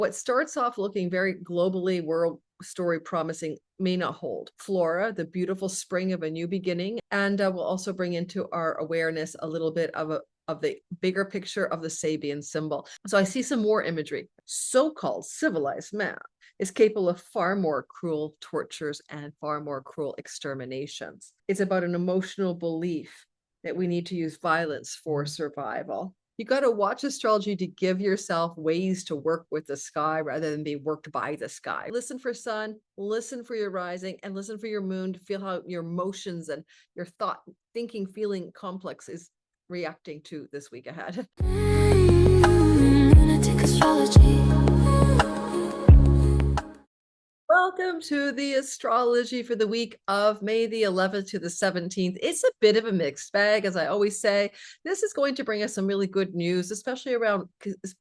What starts off looking very globally world story promising may not hold. Flora, the beautiful spring of a new beginning, and we'll also bring into our awareness a little bit of the bigger picture of the Sabian symbol. So I see some more imagery. So-called civilized man is capable of far more cruel tortures and far more cruel exterminations. It's about an emotional belief that we need to use violence for survival. You got to watch astrology to give yourself ways to work with the sky rather than be worked by the sky. Listen for sun, listen for your rising, and listen for your moon to feel how your emotions and your thought, thinking, feeling complex is reacting to this week ahead. Lunatic astrology. Welcome to the astrology for the week of May the 11th to the 17th. It's a bit of a mixed bag, as I always say. This is going to bring us some really good news, especially around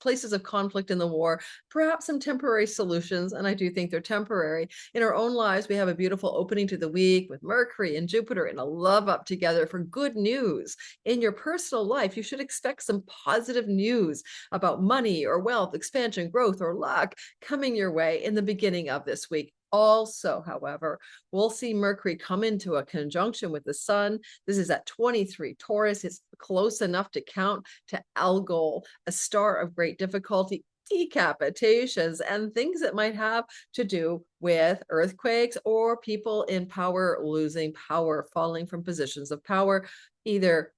places of conflict in the war, perhaps some temporary solutions, and I do think they're temporary. In our own lives, we have a beautiful opening to the week with Mercury and Jupiter in a love up together for good news. In your personal life, you should expect some positive news about money or wealth, expansion, growth, or luck coming your way in the beginning of this week. Also, however, we'll see Mercury come into a conjunction with the sun. This is at 23 Taurus. It's close enough to count to Algol, a star of great difficulty, decapitations, and things that might have to do with earthquakes or people in power losing power, falling from positions of power, either,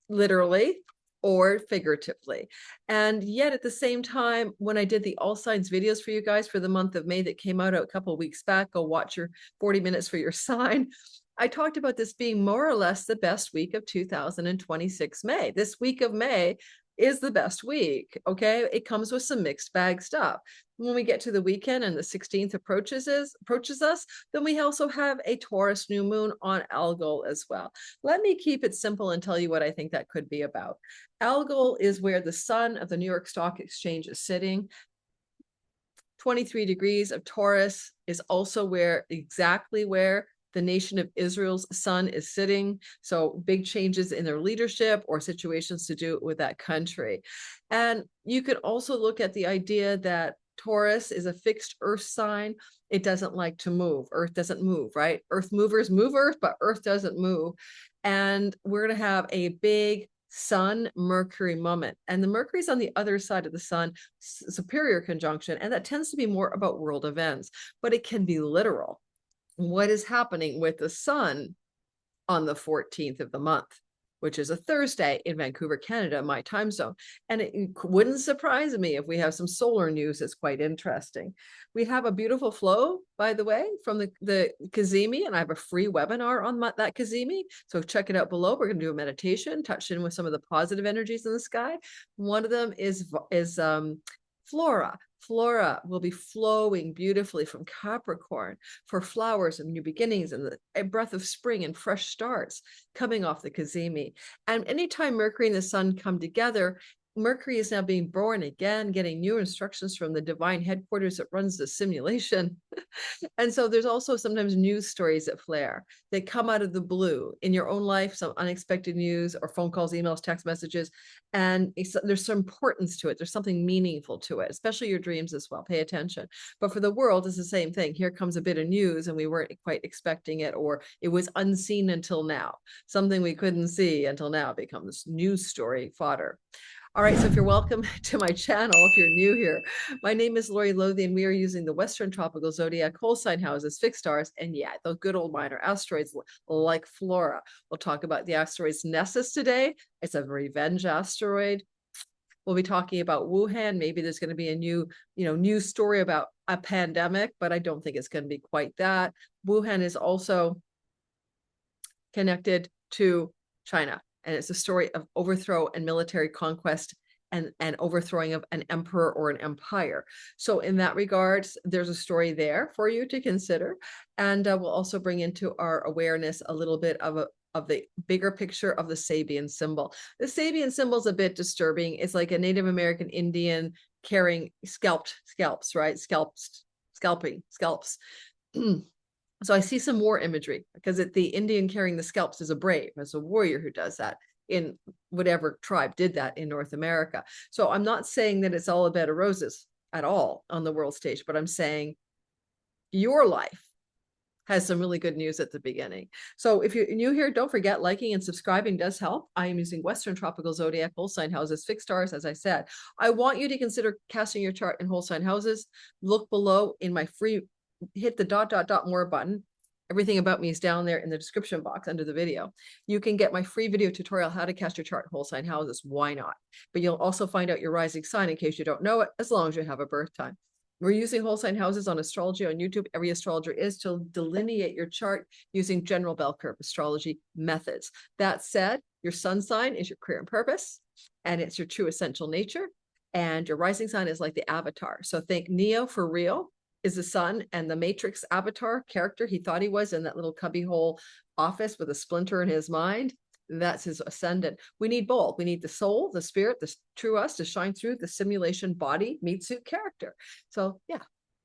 literally or figuratively. And yet at the same time, when I did the all signs videos for you guys for the month of May that came out a couple of weeks back, go watch your 40 minutes for your sign. I talked about this being more or less the best week of 2026 May. This week of May is the best week, okay? It comes with some mixed bag stuff. When we get to the weekend and the 16th approaches us, then we also have a Taurus New Moon on Algol as well. Let me keep it simple and tell you what I think that could be about. Algol is where the sun of the New York Stock Exchange is sitting. 23 degrees of Taurus is also exactly where the nation of Israel's sun is sitting. So big changes in their leadership or situations to do with that country. And you could also look at the idea that Taurus is a fixed earth sign. It doesn't like to move. Earth doesn't move, right? Earth movers move Earth, but Earth doesn't move. And we're going to have a big Sun Mercury moment, and the Mercury's on the other side of the sun, superior conjunction, and that tends to be more about world events, but it can be literal. What is happening with the sun on the 14th of the month, which is a Thursday in Vancouver, Canada, my time zone. And it wouldn't surprise me if we have some solar news that's quite interesting. We have a beautiful flow, by the way, from the Cazemi, and I have a free webinar on that Cazemi. So check it out below. We're going to do a meditation, touch in with some of the positive energies in the sky. One of them is Flora. Flora will be flowing beautifully from Capricorn for flowers and new beginnings and a breath of spring and fresh starts coming off the Cazemi. And anytime Mercury and the sun come together, Mercury is now being born again, getting new instructions from the divine headquarters that runs the simulation. And so there's also sometimes news stories that flare. They come out of the blue in your own life, some unexpected news or phone calls, emails, text messages. And there's some importance to it. There's something meaningful to it, especially your dreams as well. Pay attention. But for the world, it's the same thing. Here comes a bit of news and we weren't quite expecting it, or it was unseen until now. Something we couldn't see until now becomes news story fodder. All right, so if you're welcome to my channel, if you're new here, my name is Lori Lothian. We are using the Western Tropical Zodiac whole sign houses, fixed stars, and yeah, those good old minor asteroids like Flora. We'll talk about the asteroids Nessus today. It's a revenge asteroid. We'll be talking about Wuhan. Maybe there's going to be a new, news story about a pandemic, but I don't think it's going to be quite that. Wuhan is also connected to China. And it's a story of overthrow and military conquest and overthrowing of an emperor or an empire. So in that regard, there's a story there for you to consider. And we'll also bring into our awareness a little bit of the bigger picture of the Sabian symbol. The Sabian symbol is a bit disturbing. It's like a Native American Indian carrying scalps, right? Scalping. So I see some war imagery because the Indian carrying the scalps is a brave, as a warrior who does that. in whatever tribe did that in North America. So I'm not saying that it's all a bed of roses at all on the world stage, but I'm saying your life has some really good news at the beginning. So if you're new here, don't forget liking and subscribing does help. I am using Western Tropical Zodiac whole sign houses, fixed stars, as I said. I want you to consider casting your chart in whole sign houses. Look below in my free, hit the ... more button. Everything about me is down there in the description box under the video. You can get my free video tutorial, how to cast your chart in whole sign houses. Why not? But you'll also find out your rising sign in case you don't know it, as long as you have a birth time. We're using whole sign houses on Astrology on YouTube. Every astrologer is to delineate your chart using general bell curve astrology methods. That said, your sun sign is your career and purpose, and it's your true essential nature. And your rising sign is like the avatar. So think Neo for real is the sun, and the Matrix avatar character he thought he was in that little cubbyhole office with a splinter in his mind. That's his ascendant. We need both. We need the soul, the spirit, the true us to shine through the simulation body, meat suit character. So yeah.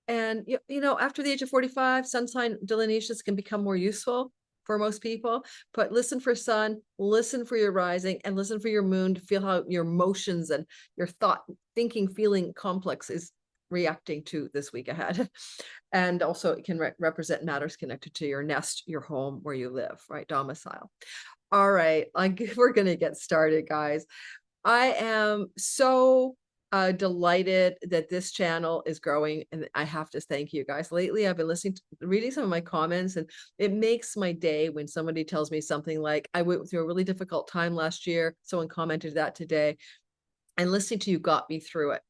And you know, after the age of 45, sun sign delineations can become more useful for most people. But listen for sun, listen for your rising, and listen for your moon to feel how your emotions and your thought, thinking, feeling complex is reacting to this week ahead. And also it can represent matters connected to your nest, your home, where you live, right? Domicile. All right, we're going to get started, guys. I am so delighted that this channel is growing, and I have to thank you guys. Lately, I've been reading some of my comments, and it makes my day when somebody tells me something like, I went through a really difficult time last year. Someone commented that today, and listening to you got me through it.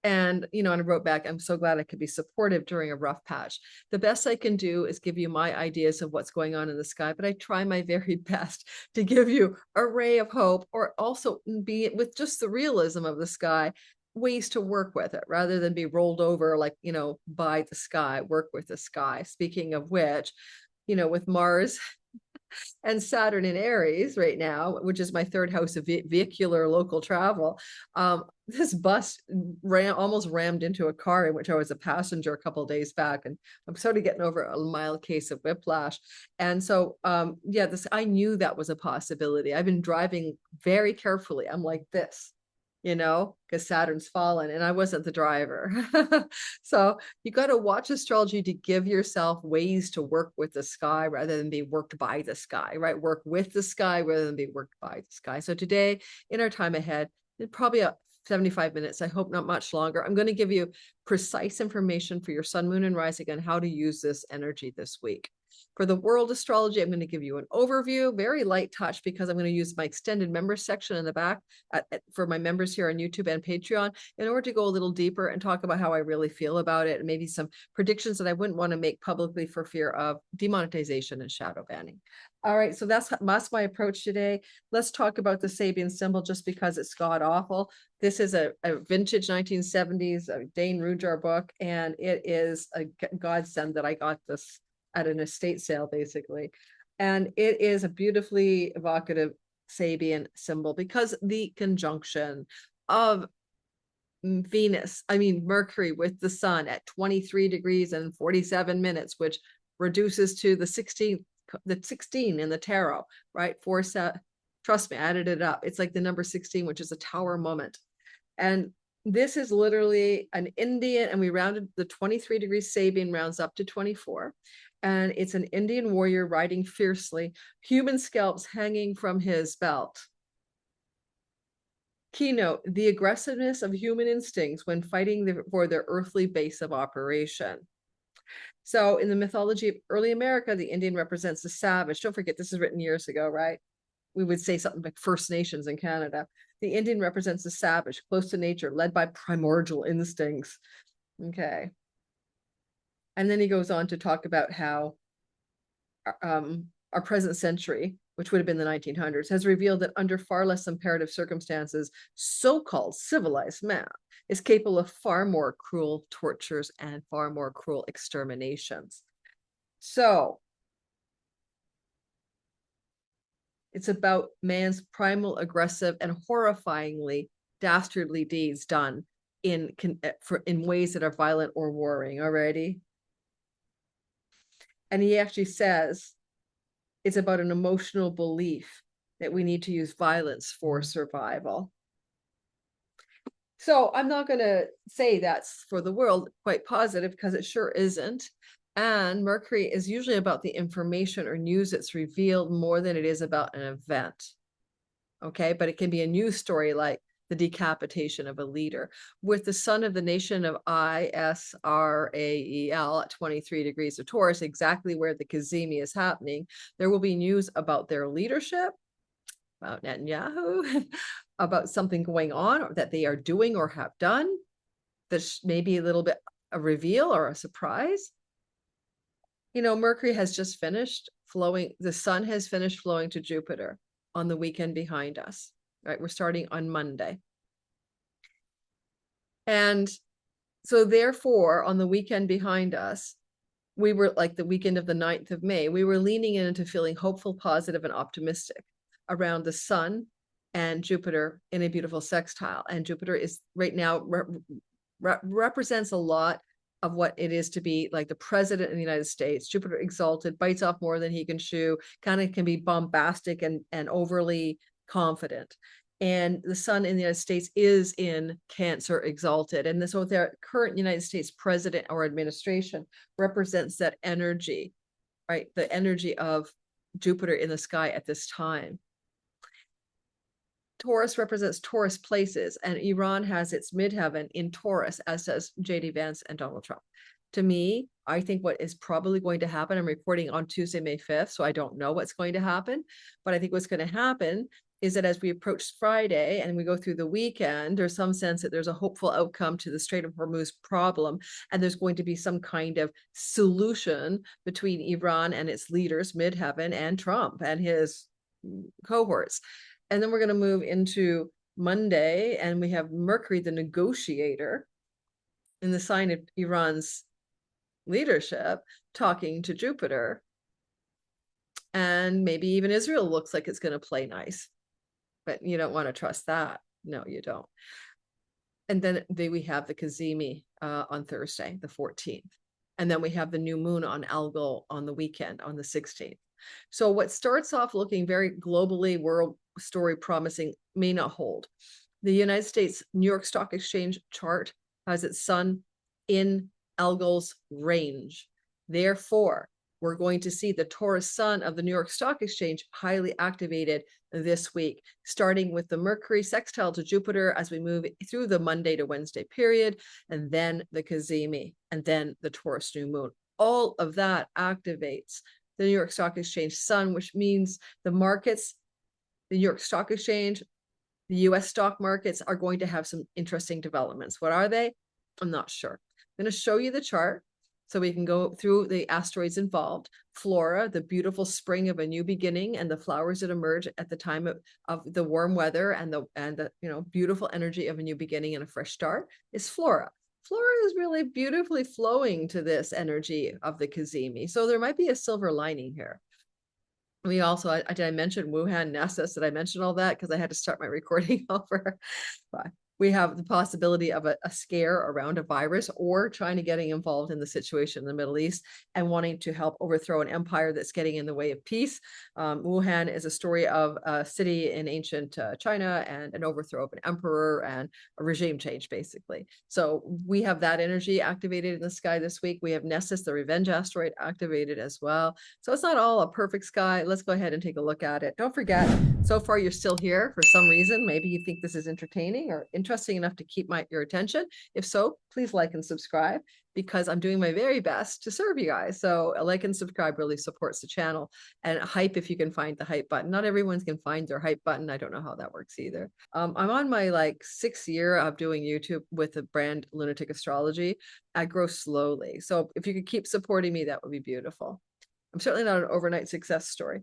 And, you know, and I wrote back, I'm so glad I could be supportive during a rough patch. The best I can do is give you my ideas of what's going on in the sky, but I try my very best to give you a ray of hope, or also be with just the realism of the sky, ways to work with it rather than be rolled over like, you know, by the sky, work with the sky. Speaking of which, you know, with Mars and Saturn in Aries right now, which is my third house of vehicular local travel. This bus almost rammed into a car in which I was a passenger a couple of days back, and I'm sort of getting over a mild case of whiplash. And so, yeah, I knew that was a possibility. I've been driving very carefully. I'm like this, you know, because Saturn's fallen and I wasn't the driver. So you got to watch astrology to give yourself ways to work with the sky rather than be worked by the sky, right? Work with the sky rather than be worked by the sky. So today, in our time ahead, probably 75 minutes, I hope not much longer, I'm going to give you precise information for your sun, moon, and rising on how to use this energy this week. For the world astrology, I'm going to give you an overview, very light touch, because I'm going to use my extended members section in the back for my members here on YouTube and Patreon in order to go a little deeper and talk about how I really feel about it, and maybe some predictions that I wouldn't want to make publicly for fear of demonetization and shadow banning. All right, so that's my approach today. Let's talk about the Sabian symbol just because it's god awful. This is a vintage 1970s Dane Rujar book, and it is a godsend that I got this at an estate sale, basically. And it is a beautifully evocative Sabian symbol because the conjunction of Mercury with the sun at 23 degrees and 47 minutes, which reduces to the 16 in the tarot, right? Trust me, I added it up. It's like the number 16, which is a tower moment. And this is literally an Indian, and we rounded the 23 degrees Sabian rounds up to 24. And it's an Indian warrior riding fiercely, human scalps hanging from his belt. Keynote, the aggressiveness of human instincts when fighting for their earthly base of operation. So in the mythology of early America, the Indian represents the savage. Don't forget, this is written years ago, right? We would say something like First Nations in Canada. The Indian represents the savage, close to nature, led by primordial instincts. Okay. And then he goes on to talk about how our present century, which would have been the 1900s, has revealed that under far less imperative circumstances, so-called civilized man is capable of far more cruel tortures and far more cruel exterminations. So it's about man's primal, aggressive, and horrifyingly dastardly deeds done in ways that are violent or warring already. And he actually says it's about an emotional belief that we need to use violence for survival. So I'm not going to say that's for the world quite positive, because it sure isn't. And Mercury is usually about the information or news that's revealed more than it is about an event. Okay, but it can be a news story like the decapitation of a leader. With the sun of the nation of Israel at 23 degrees of Taurus, exactly where the Cazemi is happening, there will be news about their leadership, about Netanyahu, about something going on or that they are doing or have done. This may be a little bit a reveal or a surprise. You know, Mercury has just finished flowing. The sun has finished flowing to Jupiter on the weekend behind us, right? We're starting on Monday. And so therefore, on the weekend behind us, we were like the weekend of the 9th of May, we were leaning into feeling hopeful, positive, and optimistic around the sun and Jupiter in a beautiful sextile. And Jupiter is right now represents a lot of what it is to be like the president in the United States. Jupiter exalted, bites off more than he can chew, kind of can be bombastic and overly confident. And the sun in the United States is in Cancer exalted. And so their current United States president or administration represents that energy, right? The energy of Jupiter in the sky at this time. Taurus represents Taurus places, and Iran has its midheaven in Taurus, as does J.D. Vance and Donald Trump. To me, I think what is probably going to happen, I'm reporting on Tuesday, May 5th, so I don't know what's going to happen, but I think what's going to happen is that as we approach Friday and we go through the weekend, there's some sense that there's a hopeful outcome to the Strait of Hormuz problem, and there's going to be some kind of solution between Iran and its leaders, midheaven, and Trump and his cohorts. And then we're going to move into Monday, and we have Mercury, the negotiator, in the sign of Iran's leadership, talking to Jupiter. And maybe even Israel looks like it's going to play nice, but you don't want to trust that. No, you don't. And then we have the Cazemi on Thursday, the 14th. And then we have the new moon on Algol on the weekend, on the 16th. So what starts off looking very globally world story promising may not hold. The United States New York Stock Exchange chart has its sun in Algol's range. Therefore, we're going to see the Taurus sun of the New York Stock Exchange highly activated this week, starting with the Mercury sextile to Jupiter as we move through the Monday to Wednesday period, and then the Cazemi, and then the Taurus New Moon. All of that activates the New York Stock Exchange sun, which means the markets, the New York Stock Exchange, the US stock markets are going to have some interesting developments. What are they? I'm not sure. I'm going to show you the chart so we can go through the asteroids involved. Flora, the beautiful spring of a new beginning, and the flowers that emerge at the time of the warm weather and the beautiful energy of a new beginning and a fresh start, is Flora. Flora is really beautifully flowing to this energy of the Cazemi. So there might be a silver lining here. We also, did I mention Wuhan, Nessus? Did I mention all that? Because I had to start my recording over. But we have the possibility of a scare around a virus, or China getting involved in the situation in the Middle East and wanting to help overthrow an empire that's getting in the way of peace. Wuhan is a story of a city in ancient China and an overthrow of an emperor and a regime change, basically. So we have that energy activated in the sky this week. We have Nessus, the revenge asteroid, activated as well. So it's not all a perfect sky. Let's go ahead and take a look at it. Don't forget, so far you're still here for some reason. Maybe you think this is entertaining or interesting enough to keep your attention. If so, please like and subscribe, because I'm doing my very best to serve you guys. So a like and subscribe really supports the channel. And hype, if you can find the hype button. Not everyone can find their hype button. I don't know how that works either. I'm on my 6th year of doing YouTube with the brand Lunatic Astrology. I grow slowly. So if you could keep supporting me, that would be beautiful. I'm certainly not an overnight success story.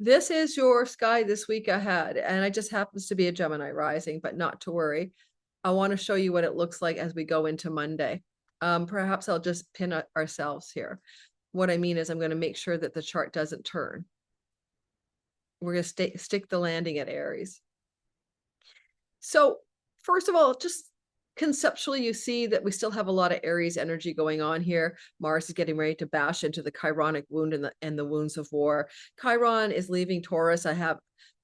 This is your sky this week ahead, and it just happens to be a Gemini rising, but not to worry. I want to show you what it looks like as we go into Monday. Perhaps I'll just pin ourselves here. What I mean is I'm going to make sure that the chart doesn't turn. We're going to stick the landing at Aries. So first of all, just conceptually, you see that we still have a lot of Aries energy going on here. Mars is getting ready to bash into the Chironic wound and the wounds of war. Chiron is leaving Taurus. I have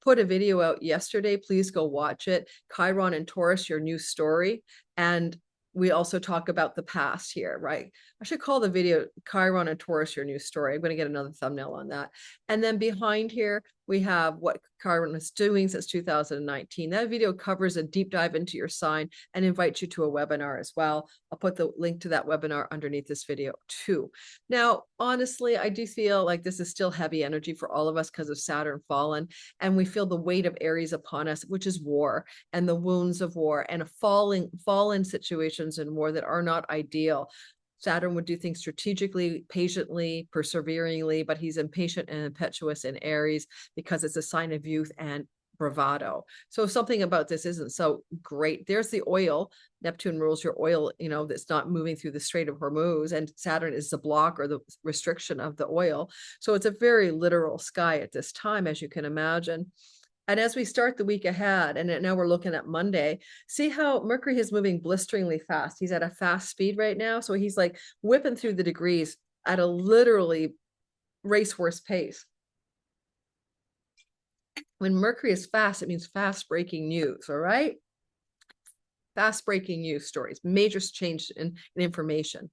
put a video out yesterday. Please go watch it. Chiron and Taurus, your new story. And we also talk about the past here, right? I should call the video Chiron and Taurus, your new story. I'm going to get another thumbnail on that. And then behind here, we have what Chiron is doing since 2019. That video covers a deep dive into your sign and invites you to a webinar as well. I'll put the link to that webinar underneath this video too. Now, honestly, I do feel like this is still heavy energy for all of us because of Saturn fallen, and we feel the weight of Aries upon us, which is war and the wounds of war and fallen situations in war that are not ideal. Saturn would do things strategically, patiently, perseveringly, but he's impatient and impetuous in Aries because it's a sign of youth and bravado. So something about this isn't so great. There's the oil. Neptune rules your oil, you know, that's not moving through the Strait of Hormuz, and Saturn is the block or the restriction of the oil. So it's a very literal sky at this time, as you can imagine. And as we start the week ahead, and now we're looking at Monday, see how Mercury is moving blisteringly fast. He's at a fast speed right now. So he's like whipping through the degrees at a literally racehorse pace. When Mercury is fast, it means fast breaking news, all right? Fast breaking news stories, major change in information.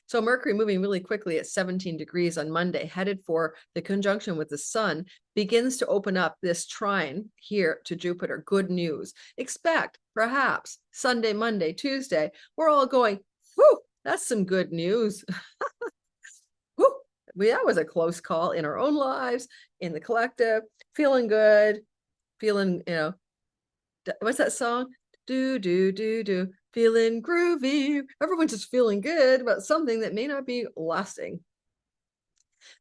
So Mercury moving really quickly at 17 degrees on Monday, headed for the conjunction with the sun, begins to open up this trine here to Jupiter. Good news. Expect, perhaps, Sunday, Monday, Tuesday, we're all going, whew, that's some good news. Whew, that was a close call in our own lives, in the collective, feeling good, feeling, you know, what's that song? Do, do, do, do. Feeling groovy. Everyone's just feeling good about something that may not be lasting.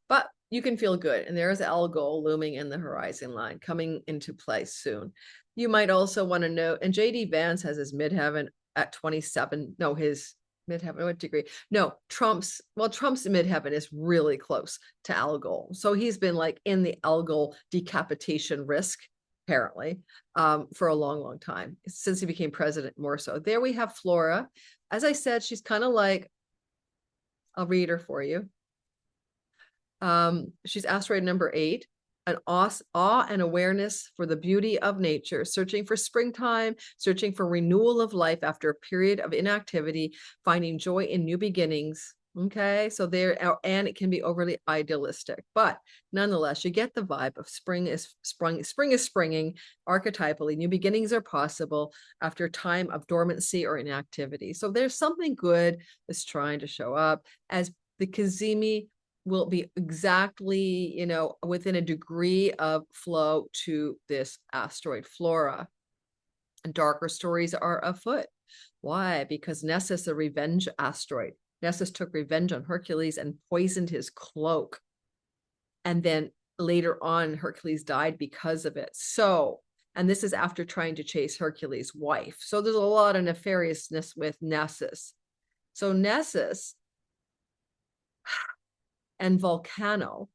But you can feel good. And there is Algol looming in the horizon line, coming into play soon. You might also want to know, and JD Vance has his midheaven at 27. No, his midheaven, what degree? No, Trump's midheaven is really close to Algol. So he's been like in the Algol decapitation risk, apparently, for a long, long time, since he became president more so. There we have Flora. As I said, she's kind of like, I'll read her for you. She's asteroid number 8, an awe and awareness for the beauty of nature, searching for springtime, searching for renewal of life after a period of inactivity, finding joy in new beginnings. Okay, so there, and it can be overly idealistic, but nonetheless, you get the vibe of spring is springing archetypally. New beginnings are possible after a time of dormancy or inactivity. So there's something good that's trying to show up, as the Cazemi will be exactly, you know, within a degree of flow to this asteroid Flora. And darker stories are afoot. Why? Because Nessus, a revenge asteroid. Nessus took revenge on Hercules and poisoned his cloak. And then later on, Hercules died because of it. So, and this is after trying to chase Hercules' wife. So there's a lot of nefariousness with Nessus. So Nessus and Volcano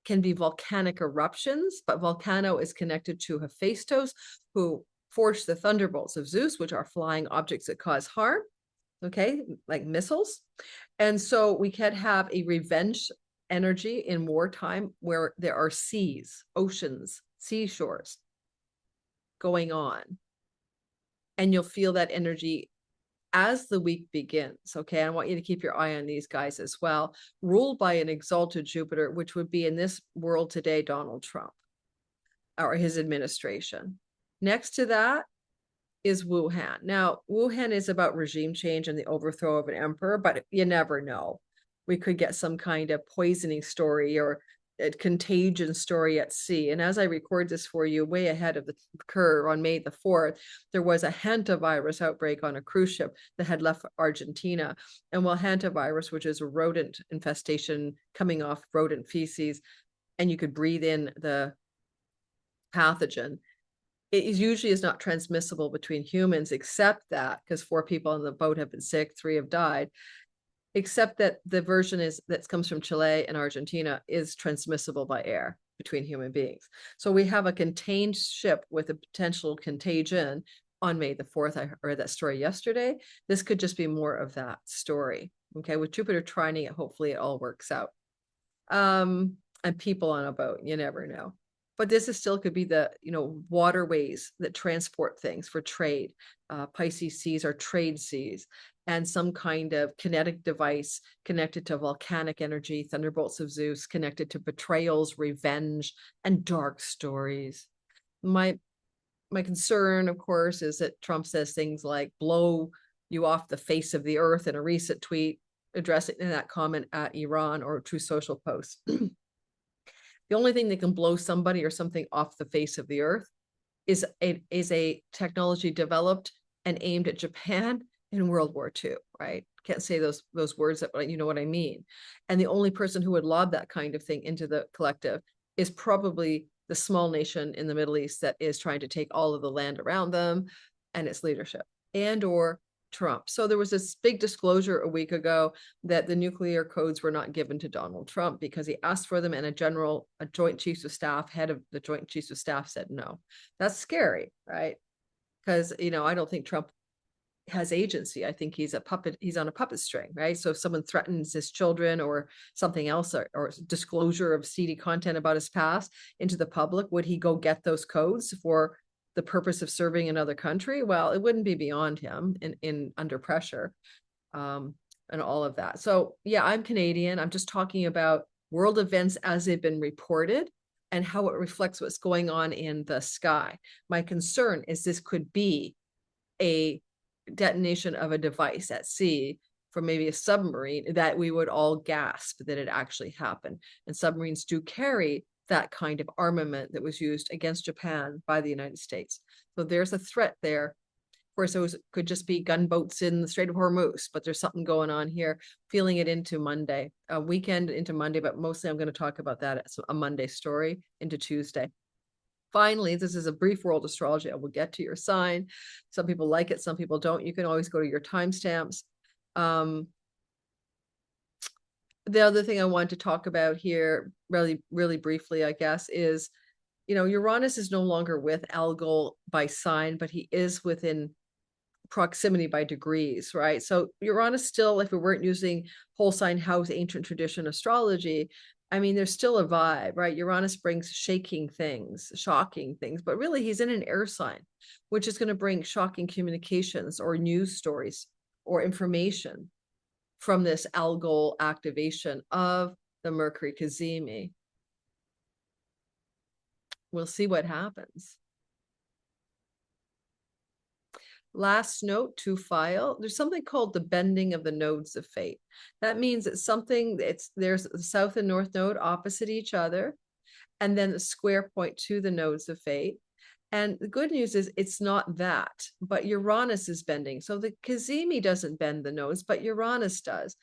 can be volcanic eruptions, but Volcano is connected to Hephaestus, who forged the thunderbolts of Zeus, which are flying objects that cause harm. Okay, like missiles. And so we could have a revenge energy in wartime where there are seas, oceans, seashores going on. And you'll feel that energy as the week begins. Okay, I want you to keep your eye on these guys as well, ruled by an exalted Jupiter, which would be in this world today, Donald Trump or his administration. Next to that is Wuhan. Now, Wuhan is about regime change and the overthrow of an emperor, but you never know. We could get some kind of poisoning story or a contagion story at sea. And as I record this for you, way ahead of the curve on May the 4th, there was a hantavirus outbreak on a cruise ship that had left Argentina. And while hantavirus, which is a rodent infestation coming off rodent feces, and you could breathe in the pathogen, it usually is not transmissible between humans, except that, because 4 people on the boat have been sick, 3 have died, except that the version that comes from Chile and Argentina is transmissible by air between human beings. So we have a contained ship with a potential contagion on May the 4th. I read that story yesterday. This could just be more of that story. Okay, with Jupiter trining it, hopefully it all works out. And people on a boat, you never know. But this is still could be the, waterways that transport things for trade. Pisces seas are trade seas, and some kind of kinetic device connected to volcanic energy, thunderbolts of Zeus, connected to betrayals, revenge, and dark stories. My concern, of course, is that Trump says things like blow you off the face of the earth in a recent tweet addressing that comment at Iran or True Social post. The only thing that can blow somebody or something off the face of the earth is a technology developed and aimed at Japan in World War II, right? Can't say those words, but you know what I mean. And the only person who would lob that kind of thing into the collective is probably the small nation in the Middle East that is trying to take all of the land around them and its leadership, and or Trump. So there was this big disclosure a week ago that the nuclear codes were not given to Donald Trump because he asked for them, and a joint chiefs of staff, head of the joint chiefs of staff said no. That's scary, right? Because, I don't think Trump has agency. I think he's a puppet. He's on a puppet string, right? So if someone threatens his children or something else, or disclosure of seedy content about his past into the public, would he go get those codes for the purpose of serving another country? Well, it wouldn't be beyond him in under pressure, and all of that. So yeah, I'm Canadian. I'm just talking about world events as they've been reported and how it reflects what's going on in the sky. My concern is this could be a detonation of a device at sea from maybe a submarine that we would all gasp that it actually happened. And submarines do carry that kind of armament that was used against Japan by the United States. So there's a threat there. Of course, those could just be gunboats in the Strait of Hormuz, but there's something going on here, feeling it into Monday, a weekend into Monday, but mostly I'm going to talk about that as a Monday story into Tuesday. Finally, this is a brief world astrology. I will get to your sign. Some people like it, some people don't. You can always go to your timestamps. The other thing I want to talk about here, really, really briefly, I guess, is, Uranus is no longer with Algol by sign, but he is within proximity by degrees, right? So Uranus still, if we weren't using whole sign house ancient tradition astrology, I mean, there's still a vibe, right? Uranus brings shaking things, shocking things, but really he's in an air sign, which is going to bring shocking communications or news stories or information from this Algol activation of the Mercury Kazemi. We'll see what happens. Last note to file, there's something called the bending of the nodes of fate. That means it's something, there's the south and north node opposite each other, and then the square point to the nodes of fate. And the good news is it's not that, but Uranus is bending. So the Cazemi doesn't bend the nodes, but Uranus does.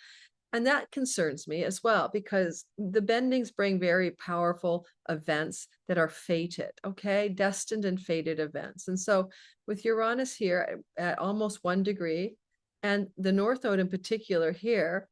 And that concerns me as well, because the bendings bring very powerful events that are fated, okay? Destined and fated events. And so with Uranus here at almost 1 degree, and the North Node in particular here,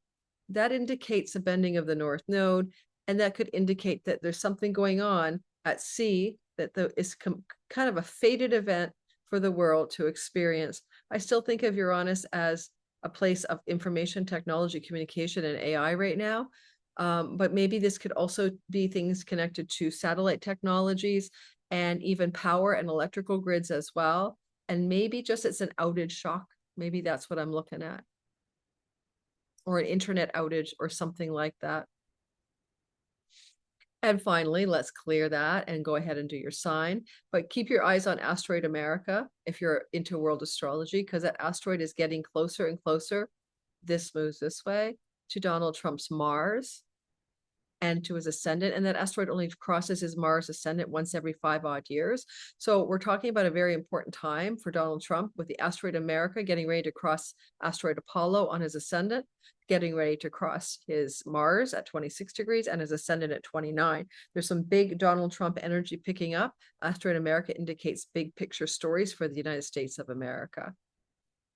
that indicates a bending of the North Node, and that could indicate that there's something going on at sea that is kind of a fated event for the world to experience. I still think of Uranus as a place of information technology, communication, and AI right now. But maybe this could also be things connected to satellite technologies and even power and electrical grids as well. And maybe just it's an outage shock. Maybe that's what I'm looking at. Or an internet outage or something like that. And finally, let's clear that and go ahead and do your sign. But keep your eyes on Asteroid America if you're into world astrology, because that asteroid is getting closer and closer. This moves this way to Donald Trump's Mars and to his ascendant. And that asteroid only crosses his Mars ascendant once every 5 odd years. So we're talking about a very important time for Donald Trump with the Asteroid America getting ready to cross Asteroid Apollo on his ascendant, getting ready to cross his Mars at 26 degrees and his ascendant at 29. There's some big Donald Trump energy picking up. Asteroid America indicates big picture stories for the United States of America.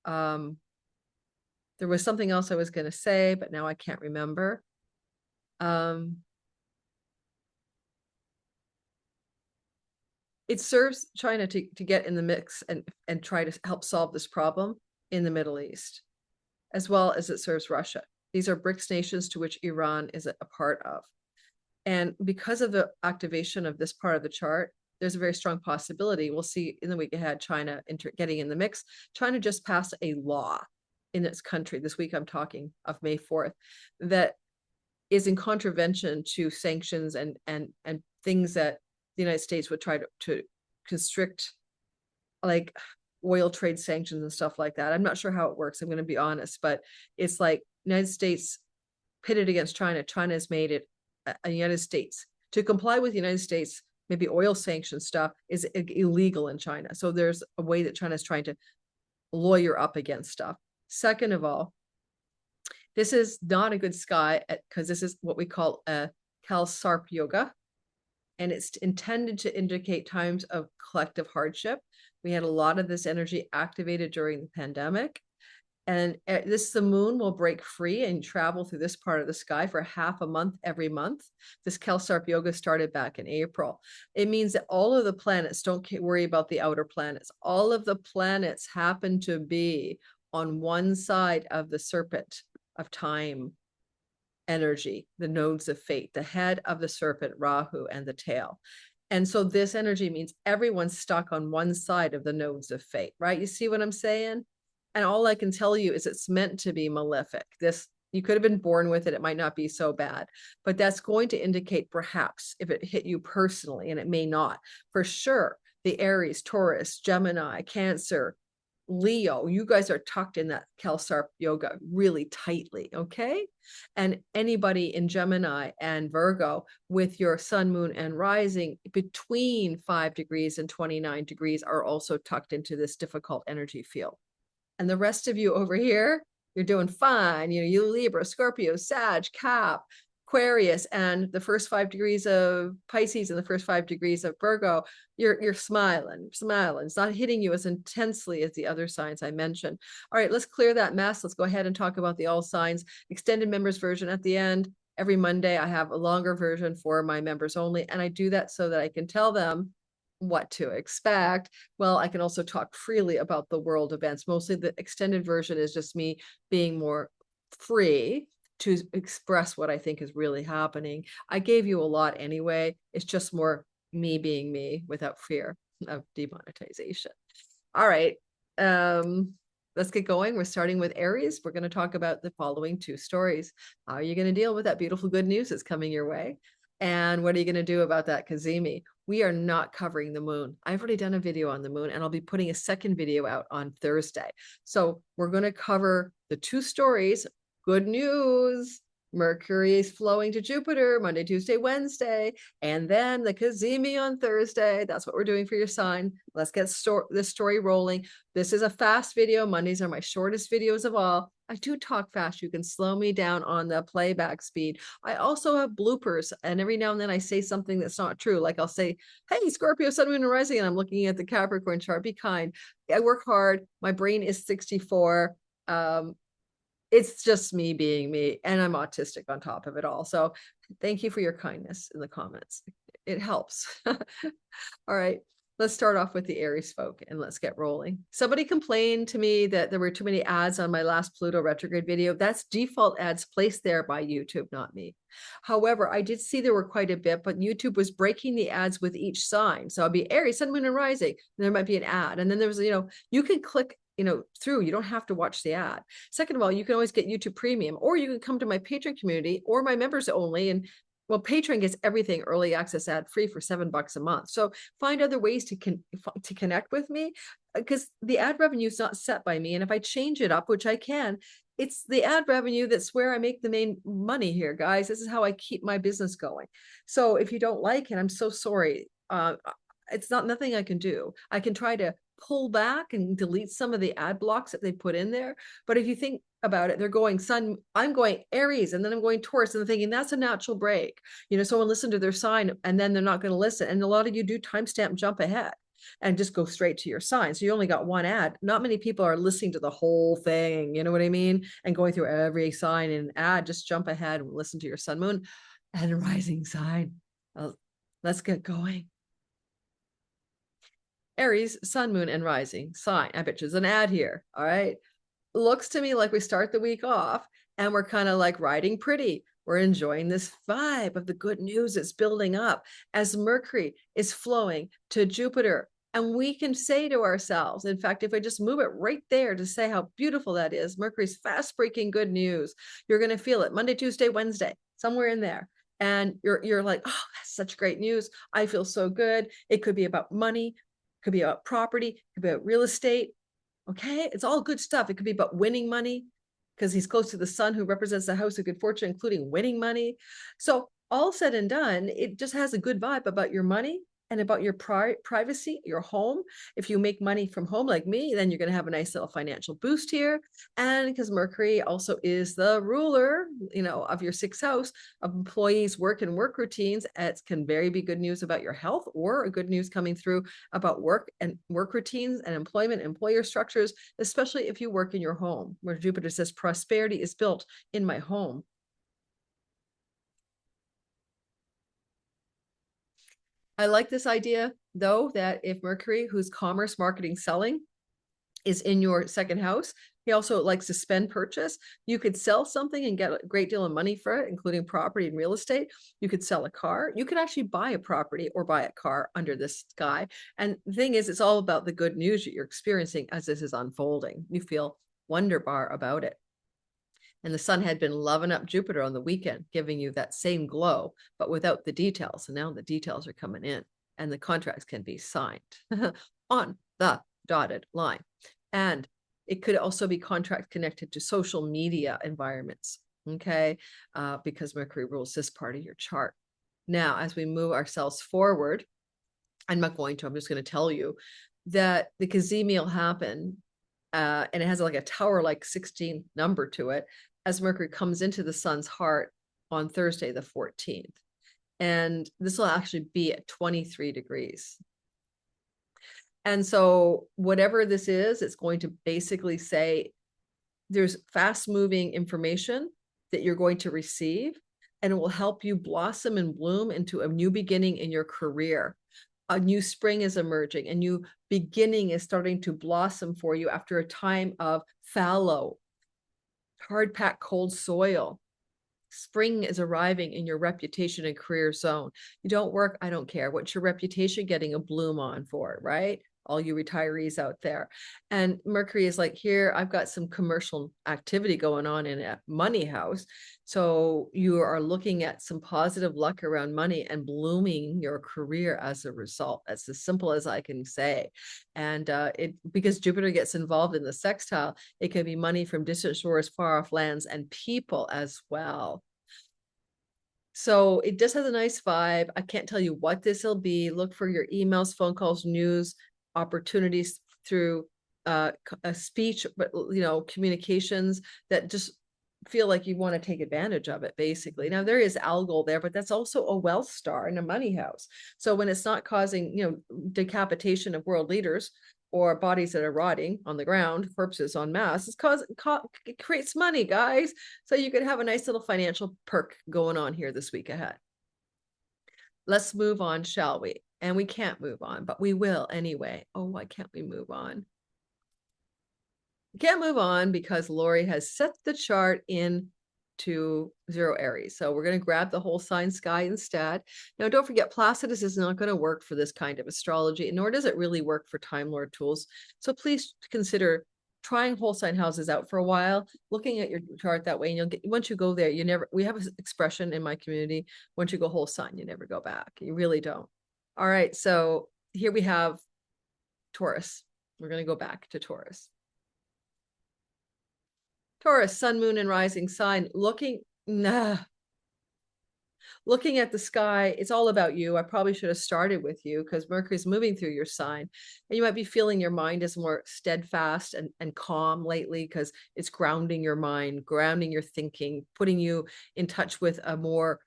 There was something else I was going to say, but now I can't remember. It serves China to get in the mix and try to help solve this problem in the Middle East, as well as it serves Russia. These are BRICS nations to which Iran is a part of. And because of the activation of this part of the chart, there's a very strong possibility. We'll see in the week ahead, China getting in the mix. China just passed a law in its country this week. I'm talking of May 4th, that is in contravention to sanctions and things that the United States would try to constrict, like oil trade sanctions and stuff like that. I'm not sure how it works. I'm going to be honest, but it's like United States pitted against China. China has made it a United States to comply with the United States. Maybe oil sanction stuff is illegal in China. So there's a way that China is trying to lawyer up against stuff. Second of all, this is not a good sky because this is what we call a Kaal Sarp yoga. And it's intended to indicate times of collective hardship. We had a lot of this energy activated during the pandemic. And the moon will break free and travel through this part of the sky for half a month every month. This Kaal Sarp yoga started back in April. It means that all of the planets, don't worry about the outer planets, all of the planets happen to be on one side of the serpent of time energy, the nodes of fate, the head of the serpent, Rahu, and the tail. And so this energy means everyone's stuck on one side of the nodes of fate, right? You see what I'm saying? And all I can tell you is it's meant to be malefic. This, you could have been born with it. It might not be so bad, but that's going to indicate perhaps if it hit you personally, and it may not. For sure, the Aries, Taurus, Gemini, Cancer, Leo, you guys are tucked in that Kaal Sarp yoga really tightly, okay? And anybody in Gemini and Virgo with your sun, moon, and rising between 5 degrees and 29 degrees are also tucked into this difficult energy field. And the rest of you over here, you're doing fine. You know, you Libra, Scorpio, Sag, Cap, Aquarius, and the first 5 degrees of Pisces and the first 5 degrees of Virgo, you're smiling. It's not hitting you as intensely as the other signs I mentioned. All right, let's clear that mess. Let's go ahead and talk about the all signs extended members version at the end. Every Monday, I have a longer version for my members only, and I do that so that I can tell them what to expect. Well, I can also talk freely about the world events. Mostly the extended version is just me being more free to express what I think is really happening. I gave you a lot anyway. It's just more me being me without fear of demonetization. All right. Let's get going. We're starting with Aries. We're going to talk about the following 2 stories. How are you going to deal with that beautiful good news that's coming your way? And what are you going to do about that Cazemi? We are not covering the moon. I've already done a video on the moon, and I'll be putting a second video out on Thursday. So we're going to cover the 2 stories. Good news. Mercury is flowing to Jupiter Monday, Tuesday, Wednesday, and then the Cazemi on Thursday. That's what we're doing for your sign. Let's get this story rolling. This is a fast video. Mondays are my shortest videos of all. I do talk fast. You can slow me down on the playback speed. I also have bloopers, and every now and then I say something that's not true. Like I'll say, hey, Scorpio, Sun, Moon, and Rising, and I'm looking at the Capricorn chart. Be kind. I work hard. My brain is 64. It's just me being me, and I'm autistic on top of it all. So thank you for your kindness in the comments. It helps. All right, let's start off with the Aries folk and let's get rolling. Somebody complained to me that there were too many ads on my last Pluto retrograde video. That's default ads placed there by YouTube, not me. However, I did see there were quite a bit, but YouTube was breaking the ads with each sign. So I'll be Aries, Sun, Moon, and Rising. And there might be an ad. And then there was, you can click through. You don't have to watch the ad. Second of all, you can always get YouTube Premium, or you can come to my Patreon community or my members only. And well, Patreon gets everything early access ad free for $7 a month. So find other ways to connect with me, because the ad revenue is not set by me. And if I change it up, which I can, it's the ad revenue that's where I make the main money here, guys. This is how I keep my business going. So if you don't like it, I'm so sorry. It's nothing I can do. I can try to pull back and delete some of the ad blocks that they put in there. But if you think about it, they're going Sun, I'm going Aries, and then I'm going Taurus, and I'm thinking that's a natural break. Someone listened to their sign and then they're not going to listen. And a lot of you do timestamp jump ahead and just go straight to your sign. So you only got one ad. Not many people are listening to the whole thing, you know what I mean? And going through every sign and ad. Just jump ahead and listen to your sun, moon, and rising sign. Let's get going. Aries, sun, moon, and rising sign. I bet you there's an ad here. All right. looks to me like we start the week off and we're kind of like riding pretty. We're enjoying this vibe of the good news that's building up as Mercury is flowing to Jupiter. And we can say to ourselves, in fact, if I just move it right there to say how beautiful that is, Mercury's fast breaking good news, you're going to feel it Monday, Tuesday, Wednesday, somewhere in there. And you're like, oh, that's such great news. I feel so good. It could be about money, it could be about property, it could be about real estate. Okay, it's all good stuff. It could be about winning money because he's close to the sun who represents the house of good fortune, including winning money. So all said and done, it just has a good vibe about your money and about your privacy, your home. If you make money from home like me, then you're going to have a nice little financial boost here. And because Mercury also is the ruler, of your sixth house of employees' work and work routines, it can very be good news about your health or a good news coming through about work and work routines and employment, employer structures, especially if you work in your home, where Jupiter says prosperity is built in my home. I like this idea, though, that if Mercury, who's commerce, marketing, selling, is in your second house, he also likes to spend purchase. You could sell something and get a great deal of money for it, including property and real estate. You could sell a car. You could actually buy a property or buy a car under this sky. And the thing is, it's all about the good news that you're experiencing as this is unfolding. You feel wonderbar about it. And the sun had been loving up Jupiter on the weekend, giving you that same glow, but without the details. And now the details are coming in and the contracts can be signed on the dotted line. And it could also be contract connected to social media environments, okay? Because Mercury rules this part of your chart. Now, as we move ourselves forward, I'm not going to, I'm just going to tell you that the Cazemi will happen, and it has like a tower-like 16 number to it, as Mercury comes into the sun's heart on Thursday, the 14th. And this will actually be at 23 degrees. And so whatever this is, it's going to basically say there's fast moving information that you're going to receive, and it will help you blossom and bloom into a new beginning in your career. A new spring is emerging, a new beginning is starting to blossom for you after a time of fallow, hard-packed cold soil. Spring is arriving in your reputation and career zone. You don't work, I don't care. What's your reputation getting a bloom on for, right? All you retirees out there. And Mercury is like, here, I've got some commercial activity going on in a money house. So you are looking at some positive luck around money and blooming your career as a result. That's as simple as I can say. And because Jupiter gets involved in the sextile, it can be money from distant shores, far off lands, and people as well. So it just has a nice vibe. I can't tell you what this will be. Look for your emails, phone calls, news, opportunities through a speech, but communications that just feel like you want to take advantage of it, basically. Now there is Algol there, but that's also a wealth star in a money house. So when it's not causing decapitation of world leaders or bodies that are rotting on the ground, corpses en masse, it creates money, guys. So you could have a nice little financial perk going on here this week ahead. Let's move on, shall we? And we can't move on, but we will anyway. Oh, why can't we move on? We can't move on because Lori has set the chart in to 0 Aries. So we're going to grab the whole sign sky instead. Now, don't forget, Placidus is not going to work for this kind of astrology, nor does it really work for Time Lord tools. So please consider trying whole sign houses out for a while, looking at your chart that way. And you'll get, once you go there, we have an expression in my community, once you go whole sign, you never go back. You really don't. All right. So here we have Taurus. We're going to go back to Taurus. Taurus, sun, moon, and rising sign. Looking at the sky, it's all about you. I probably should have started with you because Mercury's moving through your sign. And you might be feeling your mind is more steadfast and calm lately because it's grounding your mind, grounding your thinking, putting you in touch with a more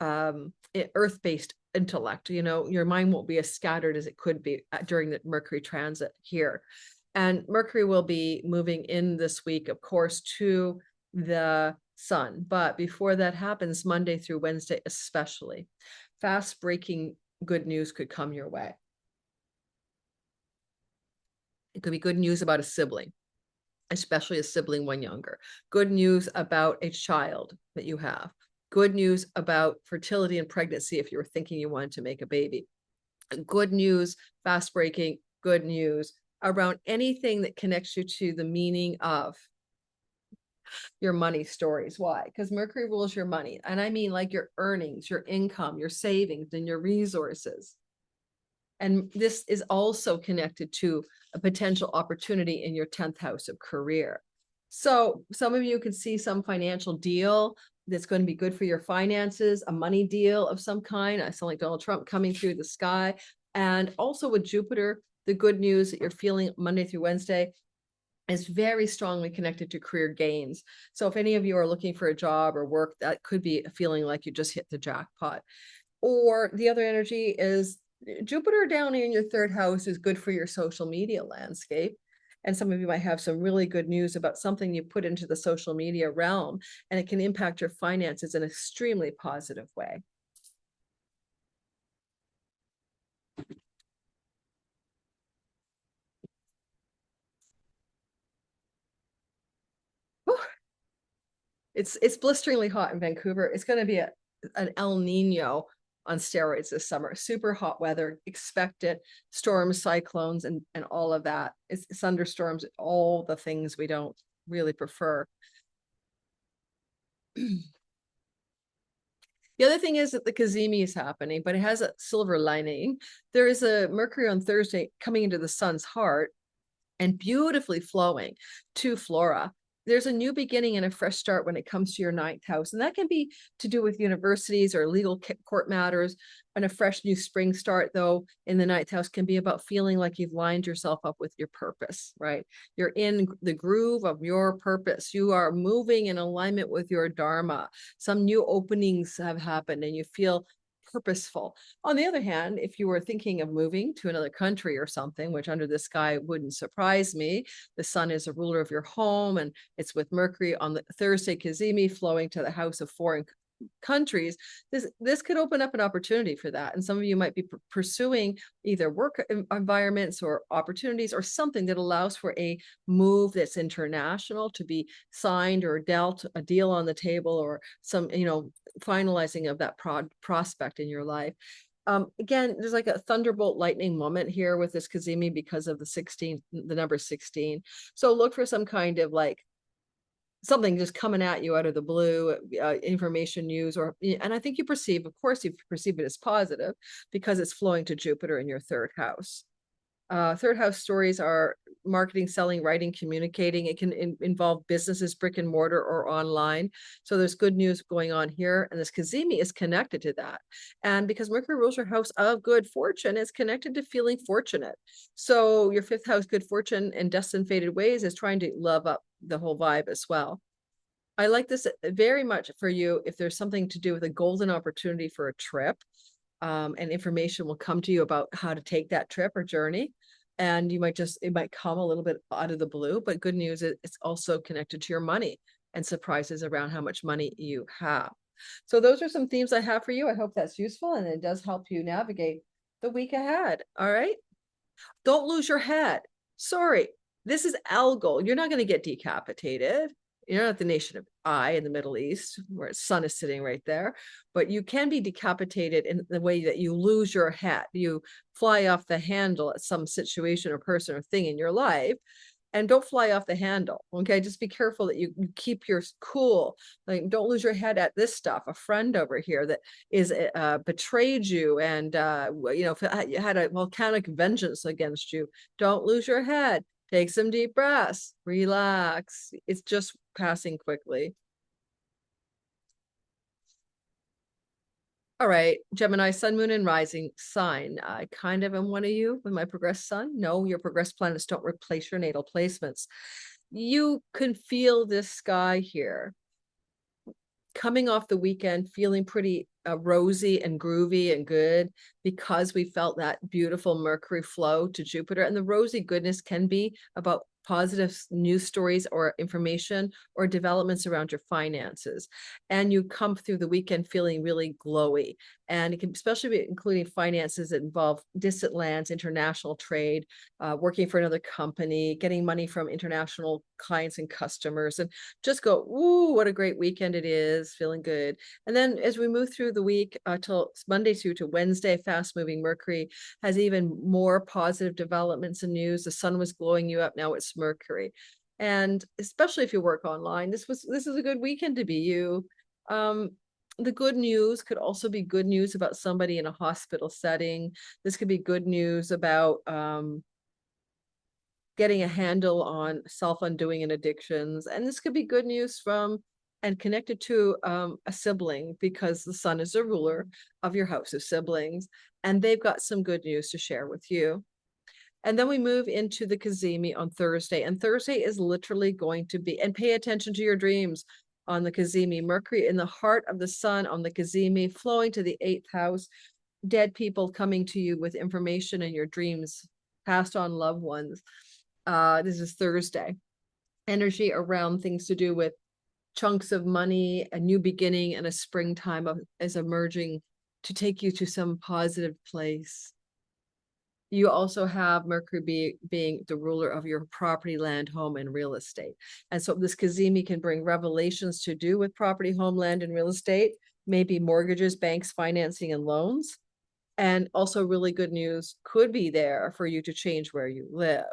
earth-based intellect. Your mind won't be as scattered as it could be during the Mercury transit here. And Mercury will be moving in this week, of course, to the sun. But before that happens, Monday through Wednesday especially, fast breaking good news could come your way. It could be good news about a sibling. especially a sibling one younger. Good news about a child that you have. Good news about fertility and pregnancy if you were thinking you wanted to make a baby. Good news, fast breaking, good news around anything that connects you to the meaning of your money stories. Why? Because Mercury rules your money. And I mean like your earnings, your income, your savings, and your resources. And this is also connected to a potential opportunity in your 10th house of career. So some of you can see some financial deal that's going to be good for your finances, a money deal of some kind. I sound like Donald Trump coming through the sky. And also with Jupiter, the good news that you're feeling Monday through Wednesday is very strongly connected to career gains. So if any of you are looking for a job or work, that could be feeling like you just hit the jackpot. Or the other energy is Jupiter down in your third house is good for your social media landscape. And some of you might have some really good news about something you put into the social media realm, and it can impact your finances in an extremely positive way. It's blisteringly hot in Vancouver. It's going to be an El Nino on steroids this summer. Super hot weather, expect it. Storms, cyclones, and all of that. It's thunderstorms, all the things we don't really prefer. The other thing is that the Cazemi is happening, but it has a silver lining. There is a Mercury on Thursday coming into the sun's heart and beautifully flowing to Flora. There's a new beginning and a fresh start when it comes to your 9th house. And that can be to do with universities or legal court matters. And a fresh new spring start, though, in the 9th house can be about feeling like you've lined yourself up with your purpose, right? You're in the groove of your purpose. You are moving in alignment with your dharma. Some new openings have happened and you feel purposeful. On the other hand, if you were thinking of moving to another country or something, which under the sky wouldn't surprise me, the sun is a ruler of your home and it's with Mercury on the Thursday Kazemi flowing to the house of foreign countries, this could open up an opportunity for that. And some of you might be pursuing either work environments or opportunities or something that allows for a move that's international to be signed or dealt, a deal on the table, or some, finalizing of that prospect in your life. Again, there's like a thunderbolt lightning moment here with this Cazemi because of the number 16. So look for some kind of like something just coming at you out of the blue, information, news, and I think you perceive it as positive because it's flowing to Jupiter in your third house. Third house stories are marketing, selling, writing, communicating. It can involve businesses, brick and mortar or online. So there's good news going on here. And this Cazemi is connected to that. And because Mercury rules your house of good fortune, it's connected to feeling fortunate. So your 5th house, good fortune and destined faded ways, is trying to love up the whole vibe as well. I like this very much for you if there's something to do with a golden opportunity for a trip. And information will come to you about how to take that trip or journey. And it might come a little bit out of the blue, but good news is it's also connected to your money and surprises around how much money you have. So those are some themes I have for you. I hope that's useful and it does help you navigate the week ahead. All right. Don't lose your head. Sorry, this is Algol. You're not going to get decapitated. You're not the nation of Ai in the Middle East, where the sun is sitting right there, but you can be decapitated in the way that you lose your head. You fly off the handle at some situation or person or thing in your life, and don't fly off the handle. Okay, just be careful that you keep your cool. Like, don't lose your head at this stuff. A friend over here that is betrayed you and had a volcanic vengeance against you. Don't lose your head. Take some deep breaths, relax. It's just passing quickly. All right, Gemini, sun, moon, and rising sign. I kind of am one of you with my progressed sun. No, your progressed planets don't replace your natal placements. You can feel this sky here. Coming off the weekend, feeling pretty rosy and groovy and good because we felt that beautiful Mercury flow to Jupiter. And the rosy goodness can be about positive news stories or information or developments around your finances. And you come through the weekend feeling really glowy And it can especially be including finances that involve distant lands, international trade, working for another company, getting money from international clients and customers, and just go, ooh, what a great weekend it is, feeling good. And then as we move through the week till Monday through to Wednesday, fast moving Mercury has even more positive developments and news. The sun was glowing you up, now it's Mercury. And especially if you work online, this is a good weekend to be you. The good news could also be good news about somebody in a hospital setting. This could be good news about getting a handle on self-undoing and addictions. And this could be good news from and connected to a sibling, because the sun is the ruler of your house of siblings, and they've got some good news to share with you. And then we move into the Cazemi on Thursday. And Thursday is literally going to be, and pay attention to your dreams on the Cazemi. Mercury in the heart of the sun on the Cazemi, flowing to the 8th house. Dead people coming to you with information in your dreams, passed on loved ones. This is Thursday. Energy around things to do with chunks of money, a new beginning, and a springtime is emerging to take you to some positive place. You also have Mercury being the ruler of your property, land, home, and real estate. And so this Cazemi can bring revelations to do with property, home, land, and real estate, maybe mortgages, banks, financing, and loans. And also really good news could be there for you to change where you live.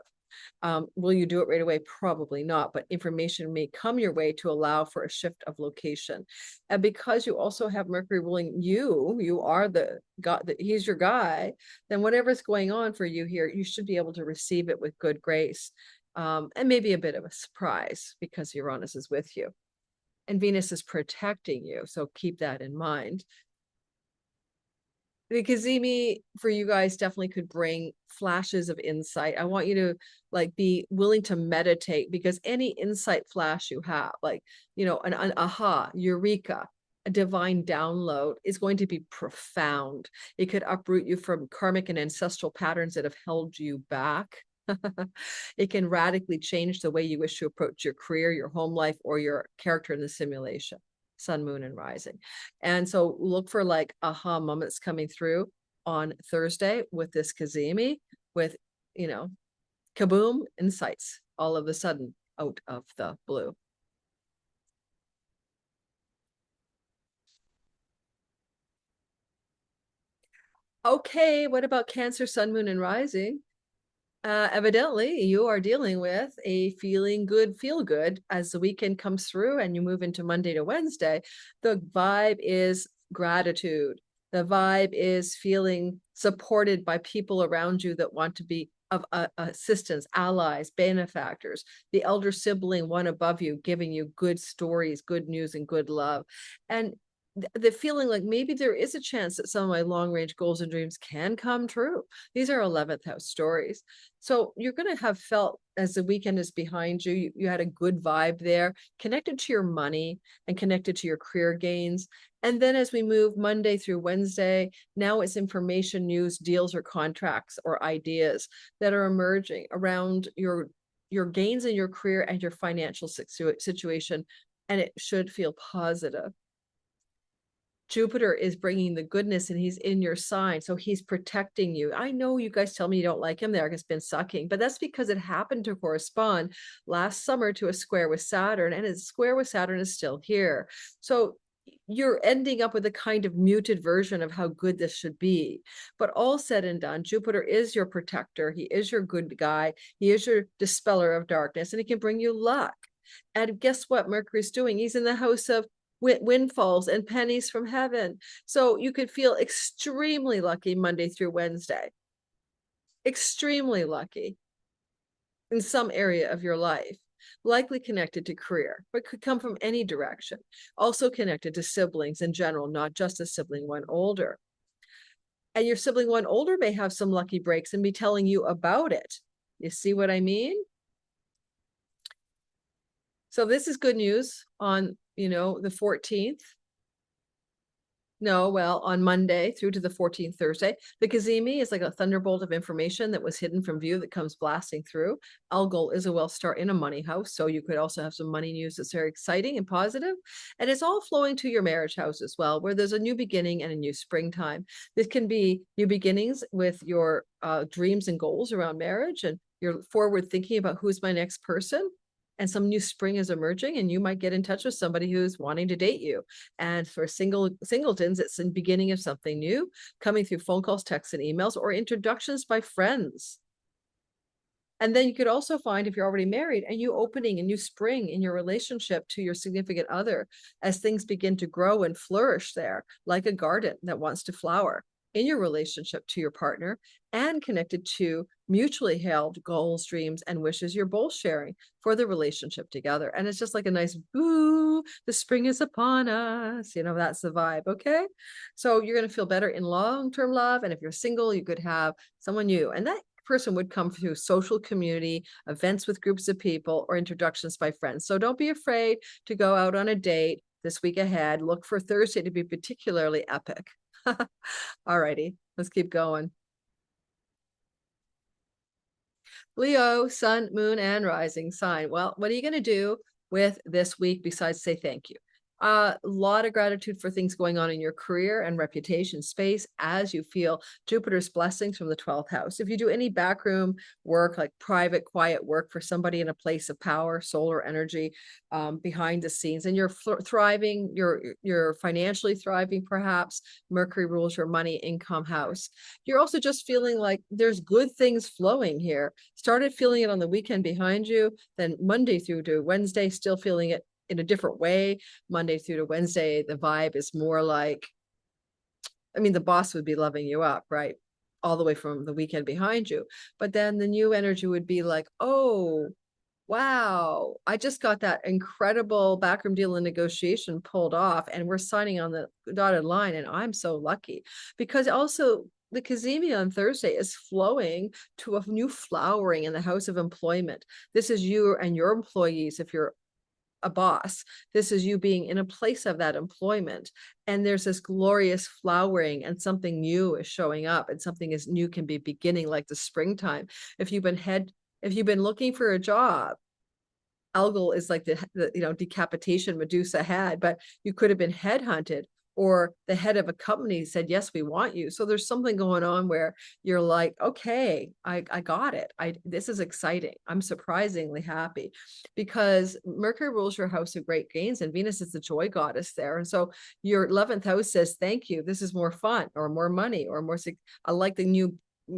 Will you do it right away? Probably not, but information may come your way to allow for a shift of location. And because you also have Mercury ruling you are the God, he's your guy, then whatever's going on for you here, you should be able to receive it with good grace, and maybe a bit of a surprise because Uranus is with you. And Venus is protecting you, so keep that in mind. The Cazemi for you guys definitely could bring flashes of insight. I want you to be willing to meditate, because any insight flash you have, an aha, eureka, a divine download is going to be profound. It could uproot you from karmic and ancestral patterns that have held you back. It can radically change the way you wish to approach your career, your home life, or your character in the simulation. Sun, moon, and rising. And so look for aha moments coming through on Thursday with this Cazemi, with, kaboom, insights all of a sudden out of the blue. Okay, what about Cancer, Sun, Moon, and Rising? Evidently, you are dealing with a feeling good, feel good as the weekend comes through and you move into Monday to Wednesday. The vibe is gratitude. The vibe is feeling supported by people around you that want to be of assistance, allies, benefactors, the elder sibling, one above you, giving you good stories, good news, and good love. And the feeling like maybe there is a chance that some of my long range goals and dreams can come true. These are 11th house stories. So you're going to have felt, as the weekend is behind you, you had a good vibe there, connected to your money and connected to your career gains. And then as we move Monday through Wednesday, now it's information, news, deals, or contracts or ideas that are emerging around your gains in your career and your financial situation. And it should feel positive. Jupiter is bringing the goodness, and he's in your sign, so he's protecting you. I know you guys tell me you don't like him there, it's been sucking, but that's because it happened to correspond last summer to a square with Saturn, and his square with Saturn is still here. So you're ending up with a kind of muted version of how good this should be. But all said and done, Jupiter is your protector. He is your good guy. He is your dispeller of darkness, and he can bring you luck. And guess what Mercury's doing? He's in the house of windfalls and pennies from heaven. So you could feel extremely lucky Monday through Wednesday. Extremely lucky in some area of your life. Likely connected to career, but could come from any direction. Also connected to siblings in general, not just a sibling one older. And your sibling one older may have some lucky breaks and be telling you about it. You see what I mean? So this is good news on, the 14th. No, well, on Monday through to the 14th, Thursday, the Cazemi is like a thunderbolt of information that was hidden from view that comes blasting through. Algol is a well start in a money house, so you could also have some money news that's very exciting and positive. And it's all flowing to your marriage house as well, where there's a new beginning and a new springtime. This can be new beginnings with your dreams and goals around marriage, and you're forward thinking about who's my next person. And some new spring is emerging, and you might get in touch with somebody who's wanting to date you. And for singletons, it's the beginning of something new, coming through phone calls, texts, and emails, or introductions by friends. And then you could also find, if you're already married, a new opening, a new spring in your relationship to your significant other as things begin to grow and flourish there, like a garden that wants to flower in your relationship to your partner, and connected to mutually held goals, dreams, and wishes you're both sharing for the relationship together. And it's just like a nice, boo, the spring is upon us. You know, that's the vibe. Okay. So you're going to feel better in long-term love. And if you're single, you could have someone new. And that person would come through social community, events with groups of people, or introductions by friends. So don't be afraid to go out on a date this week ahead. Look for Thursday to be particularly epic. All righty, let's keep going. Leo, sun, moon, and rising sign. Well, what are you going to do with this week besides say thank you? A lot of gratitude for things going on in your career and reputation space as you feel Jupiter's blessings from the 12th house. If you do any backroom work, like private, quiet work for somebody in a place of power, solar energy, behind the scenes, and you're thriving, you're financially thriving, perhaps Mercury rules your money income house. You're also just feeling like there's good things flowing here. Started feeling it on the weekend behind you, then Monday through to Wednesday, still feeling it in a different way. Monday through to Wednesday, the vibe is more like, I mean, the boss would be loving you up, right? All the way from the weekend behind you. But then the new energy would be like, oh, wow, I just got that incredible backroom deal and negotiation pulled off, and we're signing on the dotted line. And I'm so lucky because also the Cazemi on Thursday is flowing to a new flowering in the house of employment. This is you and your employees. If you're a boss, this is you being in a place of that employment, and there's this glorious flowering, and something new is showing up, and something is new can be beginning, like the springtime. If you've been looking for a job, Algol is like the decapitation Medusa had, but you could have been headhunted, or the head of a company said, yes, we want you. So there's something going on where you're like, okay, I got it. This is exciting. I'm surprisingly happy because Mercury rules your house of great gains, and Venus is the joy goddess there. And so your 11th house says, thank you. This is more fun, or more money, or more, I like the new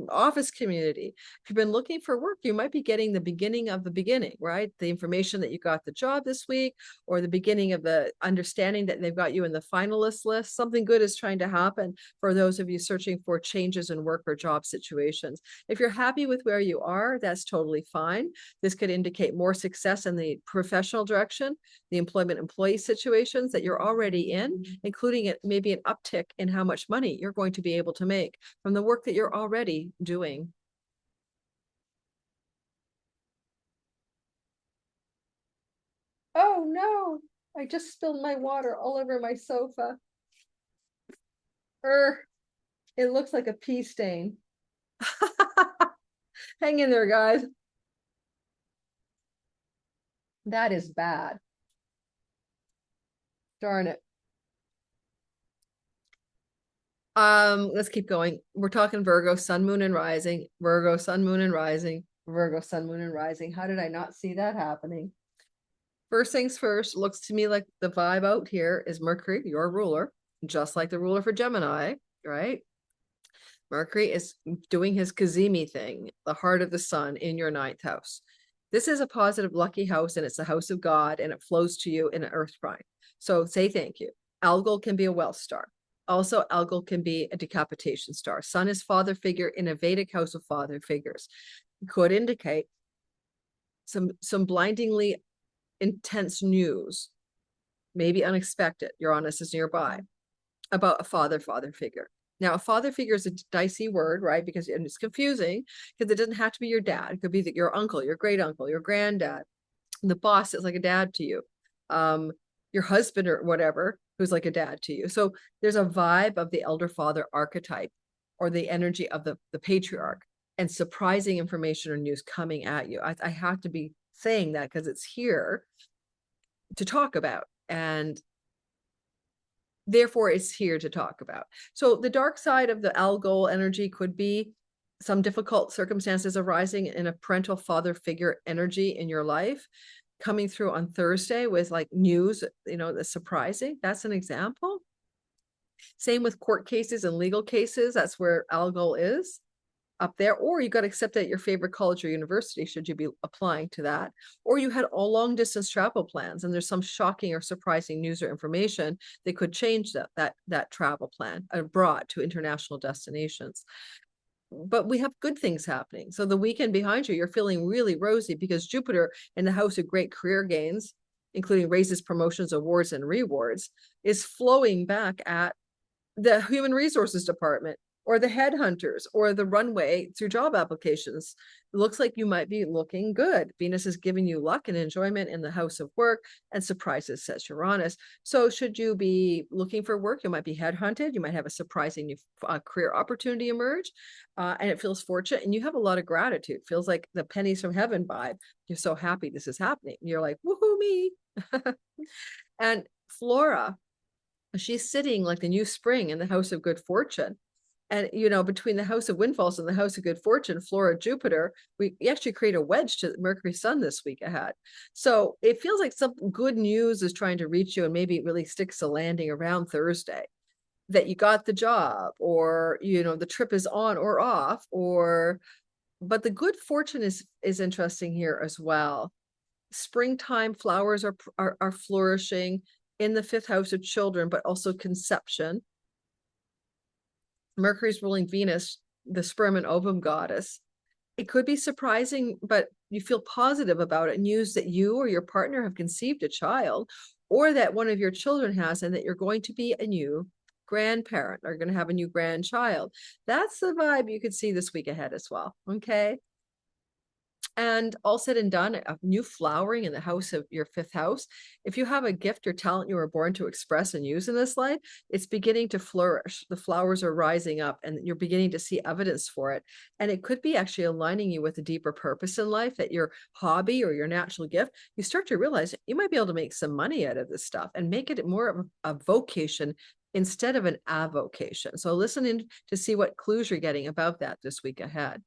office community. If you've been looking for work, you might be getting the beginning of the beginning, right? The information that you got the job this week, or the beginning of the understanding that they've got you in the finalist list. Something good is trying to happen for those of you searching for changes in work or job situations. If you're happy with where you are, that's totally fine. This could indicate more success in the professional direction, the employment employee situations that you're already in, including it maybe an uptick in how much money you're going to be able to make from the work that you're already doing. Oh no, I just spilled my water all over my sofa. It looks like a pea stain. Hang in there, guys. That is bad. Darn it. Let's keep going. We're talking Virgo, sun, moon, and rising. Virgo, sun, moon, and rising. Virgo, sun, moon, and rising. How did I not see that happening? First things first, looks to me like the vibe out here is Mercury, your ruler, just like the ruler for Gemini, right? Mercury is doing his Cazemi thing, the heart of the sun in your 9th house. This is a positive, lucky house, and it's the house of God, and it flows to you in an earth prime. So say thank you. Algol can be a wealth star. Also, Algol can be a decapitation star. Sun is father figure in a Vedic house of father figures. Could indicate some blindingly intense news, maybe unexpected. Uranus is nearby, about a father figure. Now, a father figure is a dicey word, right? Because it's confusing because it doesn't have to be your dad. It could be your uncle, your great uncle, your granddad. The boss is like a dad to you. your husband or whatever, who's like a dad to you. So there's a vibe of the elder father archetype or the energy of the patriarch, and surprising information or news coming at you. I have to be saying that because it's here to talk about. And therefore it's here to talk about. So the dark side of the Algol energy could be some difficult circumstances arising in a parental father figure energy in your life coming through on Thursday with like news, that's surprising. That's an example. Same with court cases and legal cases. That's where Algol is up there. Or you got to accept at your favorite college or university, should you be applying to that. Or you had all long distance travel plans and there's some shocking or surprising news or information that could change that travel plan abroad to international destinations. But we have good things happening. So the weekend behind you, you're feeling really rosy because Jupiter in the house of great career gains, including raises, promotions, awards, and rewards, is flowing back at the human resources department or the headhunters or the runway through job applications. It looks like you might be looking good. Venus is giving you luck and enjoyment in the house of work and surprises, says Uranus. So should you be looking for work, you might be headhunted. You might have a surprising new career opportunity emerge, and it feels fortunate. And you have a lot of gratitude. It feels like the pennies from heaven vibe. You're so happy this is happening. You're like, woohoo me. And Flora, she's sitting like the new spring in the house of good fortune. And, between the house of windfalls and the house of good fortune, Flora, Jupiter, we actually create a wedge to Mercury Sun this week ahead. So it feels like some good news is trying to reach you, and maybe it really sticks a landing around Thursday that you got the job, or, the trip is on or off, but the good fortune is interesting here as well. Springtime flowers are flourishing in the fifth house of children, but also conception. Mercury's ruling Venus, the sperm and ovum goddess. It could be surprising, but you feel positive about it. News that you or your partner have conceived a child, or that one of your children has, and that you're going to be a new grandparent, or going to have a new grandchild. That's the vibe you could see this week ahead as well. Okay. And all said and done, a new flowering in the house of your fifth house. If you have a gift or talent you were born to express and use in this life, it's beginning to flourish. The flowers are rising up and you're beginning to see evidence for it. And it could be actually aligning you with a deeper purpose in life, that your hobby or your natural gift, you start to realize you might be able to make some money out of this stuff and make it more of a vocation instead of an avocation. So listen in to see what clues you're getting about that this week ahead.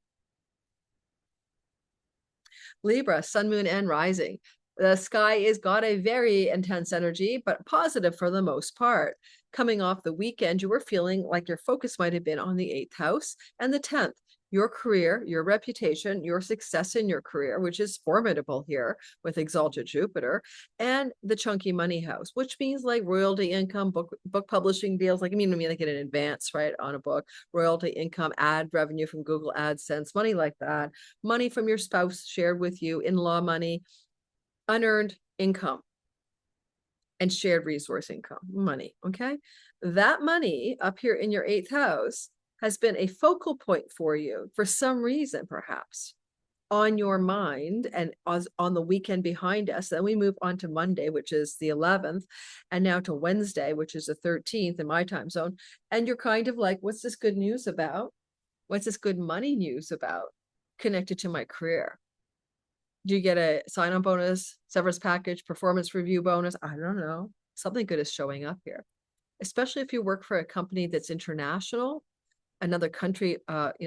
Libra, sun, moon, and rising. The sky is got a very intense energy, but positive for the most part. Coming off the weekend, you were feeling like your focus might have been on the 8th house and the 10th. Your career, your reputation, your success in your career, which is formidable here with exalted Jupiter, and the chunky money house, which means like royalty income, book publishing deals, like like in advance, right, on a book, royalty income, ad revenue from Google AdSense, money like that, money from your spouse shared with you, in-law money, unearned income, and shared resource income, money, okay? That money up here in your 8th house has been a focal point for you for some reason, perhaps on your mind, and on the weekend behind us. Then we move on to Monday, which is the 11th, and now to Wednesday, which is the 13th in my time zone. And you're kind of like, what's this good news about? What's this good money news about connected to my career? Do you get a sign-on bonus, severance package, performance review bonus? I don't know. Something good is showing up here, especially if you work for a company that's international, another country,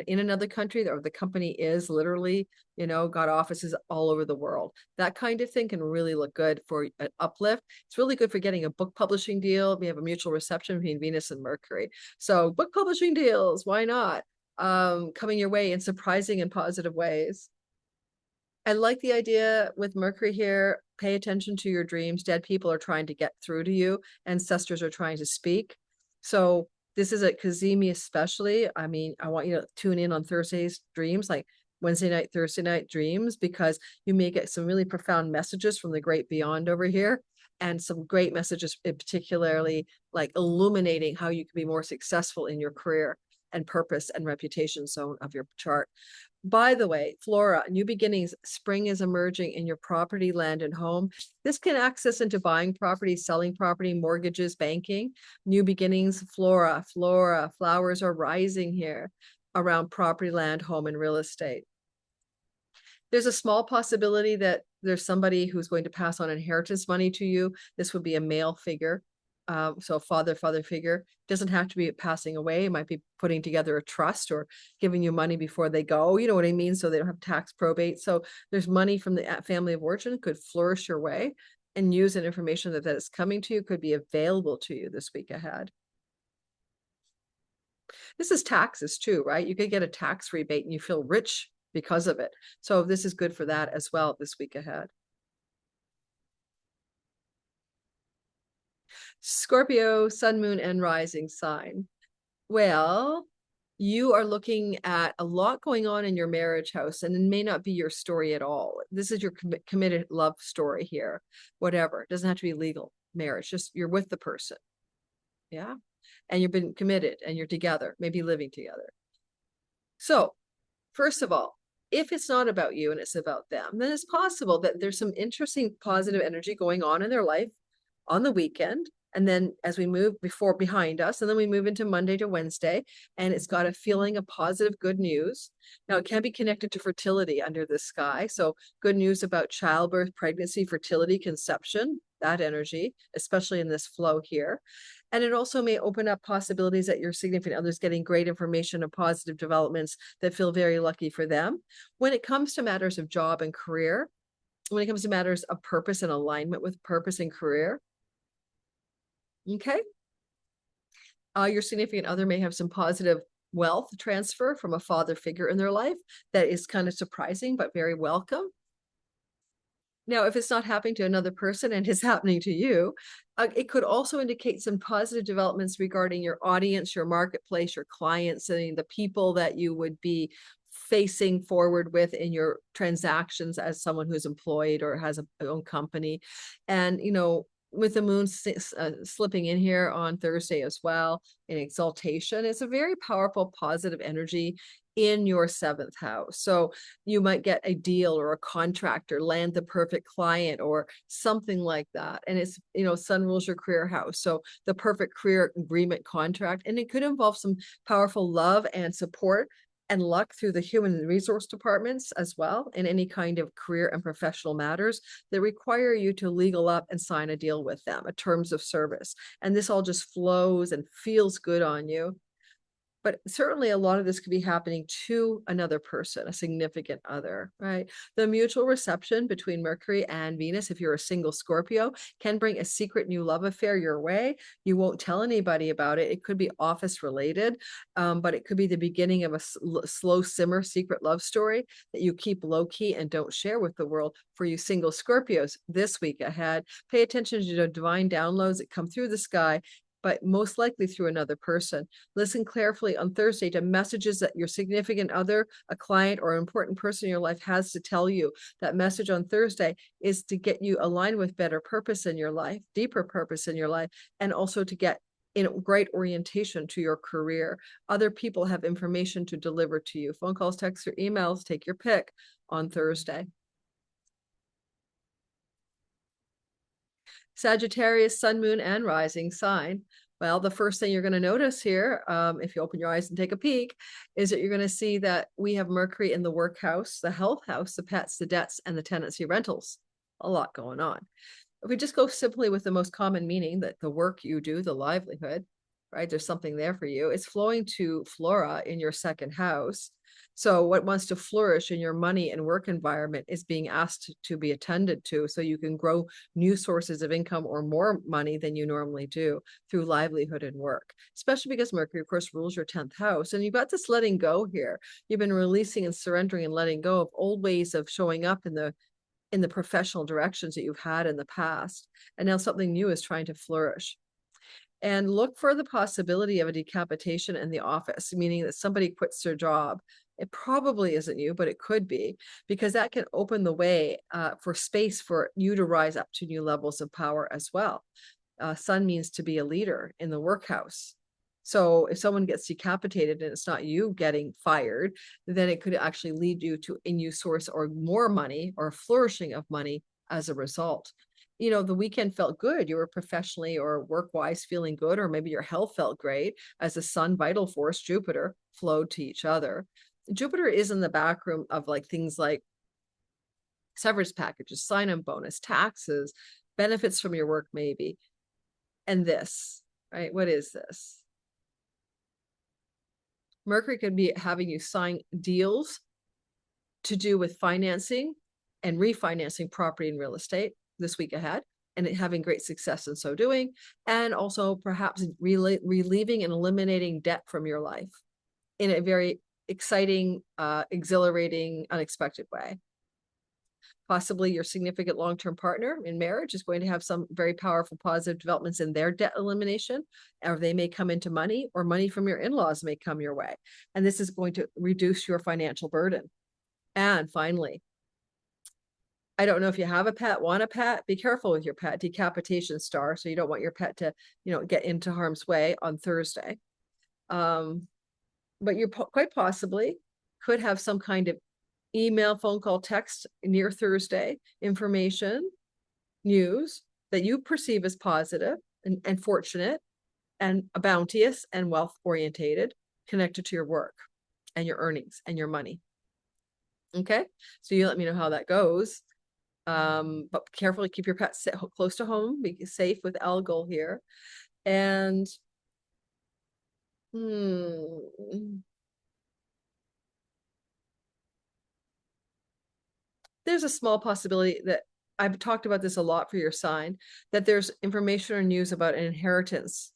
in another country, or the company is literally, got offices all over the world. That kind of thing can really look good for an uplift. It's really good for getting a book publishing deal. We have a mutual reception between Venus and Mercury. So book publishing deals, why not? Coming your way in surprising and positive ways. I like the idea with Mercury here. Pay attention to your dreams. Dead people are trying to get through to you. Ancestors are trying to speak. So this is at Cazemi especially. I want you to tune in on Thursday's dreams, like Wednesday night, Thursday night dreams, because you may get some really profound messages from the great beyond over here, and some great messages, particularly like illuminating how you can be more successful in your career and purpose and reputation zone of your chart. By the way, Flora, new beginnings, spring is emerging in your property, land, and home. This can access into buying property, selling property, mortgages, banking. New beginnings, Flora, flowers are rising here around property, land, home, and real estate. There's a small possibility that there's somebody who's going to pass on inheritance money to you. This would be a male figure. So father figure. Doesn't have to be passing away. It might be putting together a trust or giving you money before they go. You know what I mean? So they don't have tax probate. So there's money from the family of origin could flourish your way, and news and information that is coming to you could be available to you this week ahead. This is taxes too, right? You could get a tax rebate and you feel rich because of it. So this is good for that as well this week ahead. Scorpio, sun, moon, and rising sign. Well, you are looking at a lot going on in your marriage house, and it may not be your story at all. This is your committed love story here, whatever. It doesn't have to be legal marriage, just you're with the person. Yeah. And you've been committed and you're together, maybe living together. So, first of all, if it's not about you and it's about them, then it's possible that there's some interesting positive energy going on in their life on the weekend. And then as we move behind us, and then we move into Monday to Wednesday, and it's got a feeling of positive good news. Now it can be connected to fertility under the sky. So good news about childbirth, pregnancy, fertility, conception, that energy, especially in this flow here. And it also may open up possibilities that your significant other's getting great information and positive developments that feel very lucky for them. When it comes to matters of job and career, when it comes to matters of purpose and alignment with purpose and career, okay, your significant other may have some positive wealth transfer from a father figure in their life that is kind of surprising but very welcome. Now, if it's not happening to another person and is happening to you, it could also indicate some positive developments regarding your audience, your marketplace, your clients, and the people that you would be facing forward with in your transactions as someone who's employed or has a own company. And, you know, with the moon slipping in here on Thursday as well in exaltation, it's a very powerful positive energy in your 7th house. So you might get a deal or a contract or land the perfect client or something like that. And it's, you know, sun rules your career house. So the perfect career agreement contract, and it could involve some powerful love and support and luck through the human resource departments as well in any kind of career and professional matters that require you to legal up and sign a deal with them, a terms of service. And this all just flows and feels good on you. But certainly a lot of this could be happening to another person, a significant other, right? The mutual reception between Mercury and Venus, if you're a single Scorpio, can bring a secret new love affair your way. You won't tell anybody about it. It could be office related, but it could be the beginning of a slow simmer secret love story that you keep low key and don't share with the world. For you single Scorpios this week ahead, pay attention to the divine downloads that come through the sky, but most likely through another person. Listen carefully on Thursday to messages that your significant other, a client, or an important person in your life has to tell you. That message on Thursday is to get you aligned with better purpose in your life, deeper purpose in your life, and also to get in great orientation to your career. Other people have information to deliver to you. Phone calls, texts, or emails, take your pick on Thursday. Sagittarius, sun, moon, and rising sign. Well, the first thing you're going to notice here, if you open your eyes and take a peek, is that you're going to see that we have Mercury in the work house, the health house, the pets, the debts, and the tenancy rentals. A lot going on. If we just go simply with the most common meaning, that the work you do, the livelihood, right? There's something there for you. It's flowing to Flora in your 2nd house. So what wants to flourish in your money and work environment is being asked to be attended to, so you can grow new sources of income or more money than you normally do through livelihood and work, especially because Mercury, of course, rules your 10th house. And you've got this letting go here. You've been releasing and surrendering and letting go of old ways of showing up in the professional directions that you've had in the past. And now something new is trying to flourish. And look for the possibility of a decapitation in the office, meaning that somebody quits their job. It probably isn't you, but it could be, because that can open the way for space for you to rise up to new levels of power as well. Sun means to be a leader in the workhouse. So if someone gets decapitated and it's not you getting fired, then it could actually lead you to a new source or more money or flourishing of money as a result. You know, the weekend felt good. You were professionally or work-wise feeling good, or maybe your health felt great as the sun vital force, Jupiter, flowed to each other. Jupiter is in the back room of like things like severance packages, sign-on bonus, taxes, benefits from your work, maybe. And this, right? What is this? Mercury could be having you sign deals to do with financing and refinancing property and real estate this week ahead, and having great success in so doing, and also perhaps relieving and eliminating debt from your life in a very exciting, exhilarating, unexpected way. Possibly your significant long-term partner in marriage is going to have some very powerful positive developments in their debt elimination, or they may come into money, or money from your in-laws may come your way. And this is going to reduce your financial burden. And finally, I don't know if you have a pet, want a pet, be careful with your pet, decapitation star. So you don't want your pet to, get into harm's way on Thursday. But you quite possibly could have some kind of email, phone call, text near Thursday, information, news that you perceive as positive and fortunate and bounteous and wealth orientated, connected to your work and your earnings and your money. Okay, so you let me know how that goes. But carefully keep your pet close to home, be safe with Algol here. And there's a small possibility that I've talked about this a lot for your sign, that there's information or news about an inheritance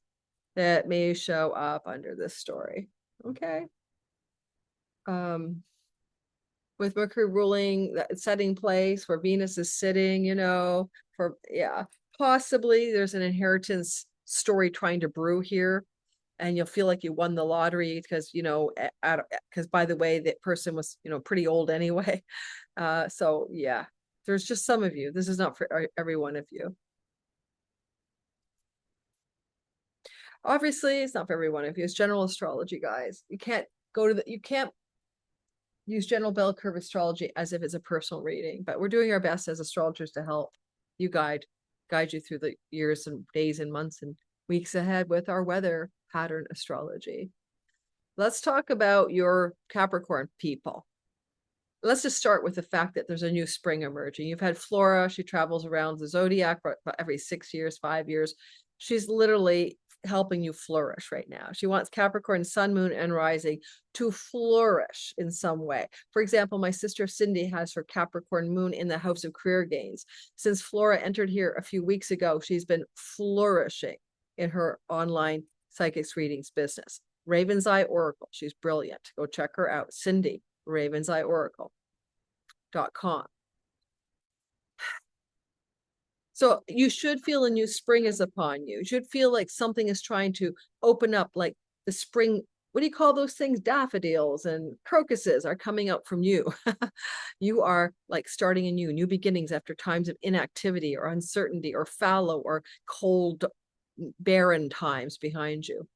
that may show up under this story. Okay. With Mercury ruling that setting place where Venus is sitting, possibly there's an inheritance story trying to brew here, and you'll feel like you won the lottery because, because by the way, that person was, pretty old anyway. So yeah, there's just some of you. This is not for every one of you. Obviously, it's not for every one of you. It's general astrology, guys. You can't use general bell curve astrology as if it's a personal reading, but we're doing our best as astrologers to help you guide you through the years and days and months and weeks ahead with our weather pattern astrology. Let's talk about your Capricorn people. Let's just start with the fact that there's a new spring emerging. You've had Flora. She travels around the zodiac every 6 years, 5 years. She's literally helping you flourish right now. She wants Capricorn, sun, moon, and rising to flourish in some way. For example, my sister Cindy has her Capricorn moon in the house of career gains. Since Flora entered here a few weeks ago, she's been flourishing in her online psychics readings business. Raven's Eye Oracle. She's brilliant. Go check her out. Cindy, ravenseyeoracle.com. So you should feel a new spring is upon you. You should feel like something is trying to open up, like the spring. What do you call those things? Daffodils and crocuses are coming out from you. You are like starting anew, new beginnings after times of inactivity or uncertainty or fallow or cold, barren times behind you.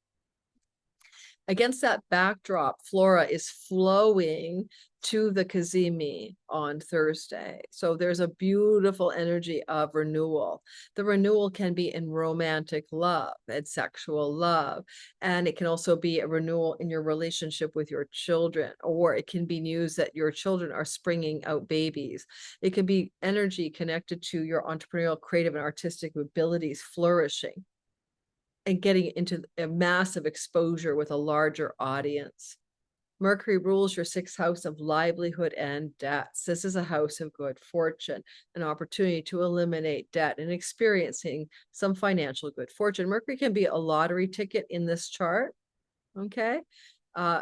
Against that backdrop, Flora is flowing to the Cazemi on Thursday. So there's a beautiful energy of renewal. The renewal can be in romantic love and sexual love. And it can also be a renewal in your relationship with your children, or it can be news that your children are springing out babies. It can be energy connected to your entrepreneurial, creative, and artistic abilities flourishing and getting into a massive exposure with a larger audience. Mercury rules your 6th house of livelihood and debts. This is a house of good fortune, an opportunity to eliminate debt and experiencing some financial good fortune. Mercury can be a lottery ticket in this chart, okay?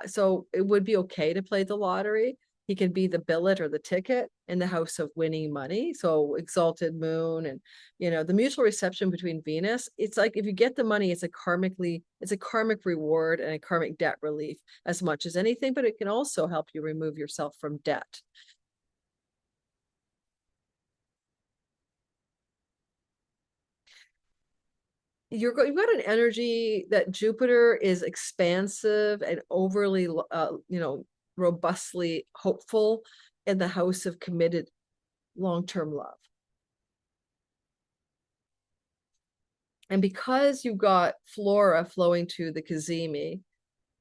So it would be okay to play the lottery. He can be the billet or the ticket in the house of winning money. So exalted moon and, the mutual reception between Venus. It's like if you get the money, it's a karmic reward and a karmic debt relief as much as anything, but it can also help you remove yourself from debt. you've got an energy that Jupiter is expansive and overly, robustly hopeful in the house of committed long-term love. And because you've got Flora flowing to the Cazemi,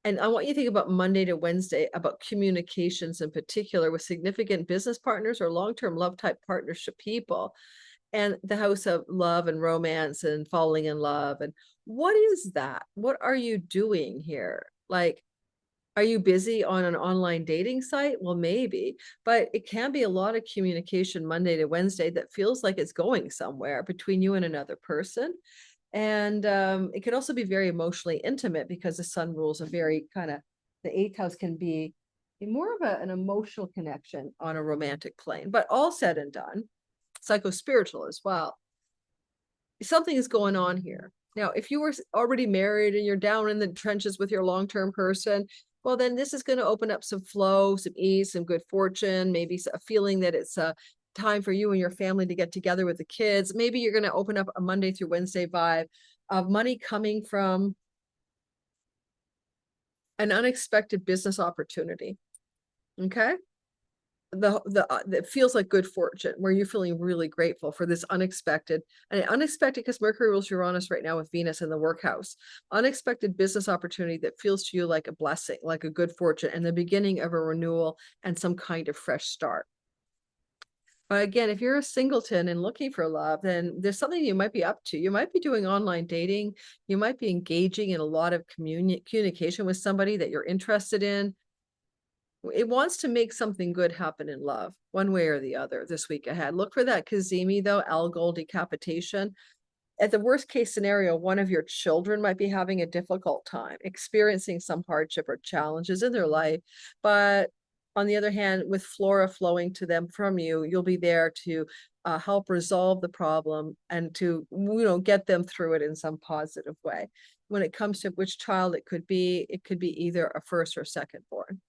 and I want you to think about Monday to Wednesday, about communications in particular with significant business partners or long-term love type partnership people, and the house of love and romance and falling in love. And what is that? What are you doing here? Like, are you busy on an online dating site? Well, maybe, but it can be a lot of communication Monday to Wednesday that feels like it's going somewhere between you and another person. And it can also be very emotionally intimate because the sun rules a very kind of, the eighth house can be more of an emotional connection on a romantic plane. But all said and done, psycho-spiritual as well, something is going on here. Now, if you were already married and you're down in the trenches with your long-term person, well, then this is going to open up some flow, some ease, some good fortune, maybe a feeling that it's a time for you and your family to get together with the kids. Maybe you're going to open up a Monday through Wednesday vibe of money coming from an unexpected business opportunity. Okay. It feels like good fortune where you're feeling really grateful for this unexpected, and unexpected because Mercury rules Uranus right now with Venus in the workhouse, unexpected business opportunity that feels to you like a blessing, like a good fortune and the beginning of a renewal and some kind of fresh start. But again, if you're a singleton and looking for love, then there's something you might be up to. You might be doing online dating. You might be engaging in a lot of communication with somebody that you're interested in. It wants to make something good happen in love, one way or the other this week ahead. Look for that Cazemi, though, Algol decapitation. At the worst case scenario, one of your children might be having a difficult time, experiencing some hardship or challenges in their life. But on the other hand, with Flora flowing to them from you, you'll be there to help resolve the problem and to, get them through it in some positive way. When it comes to which child it could be either a first or second born.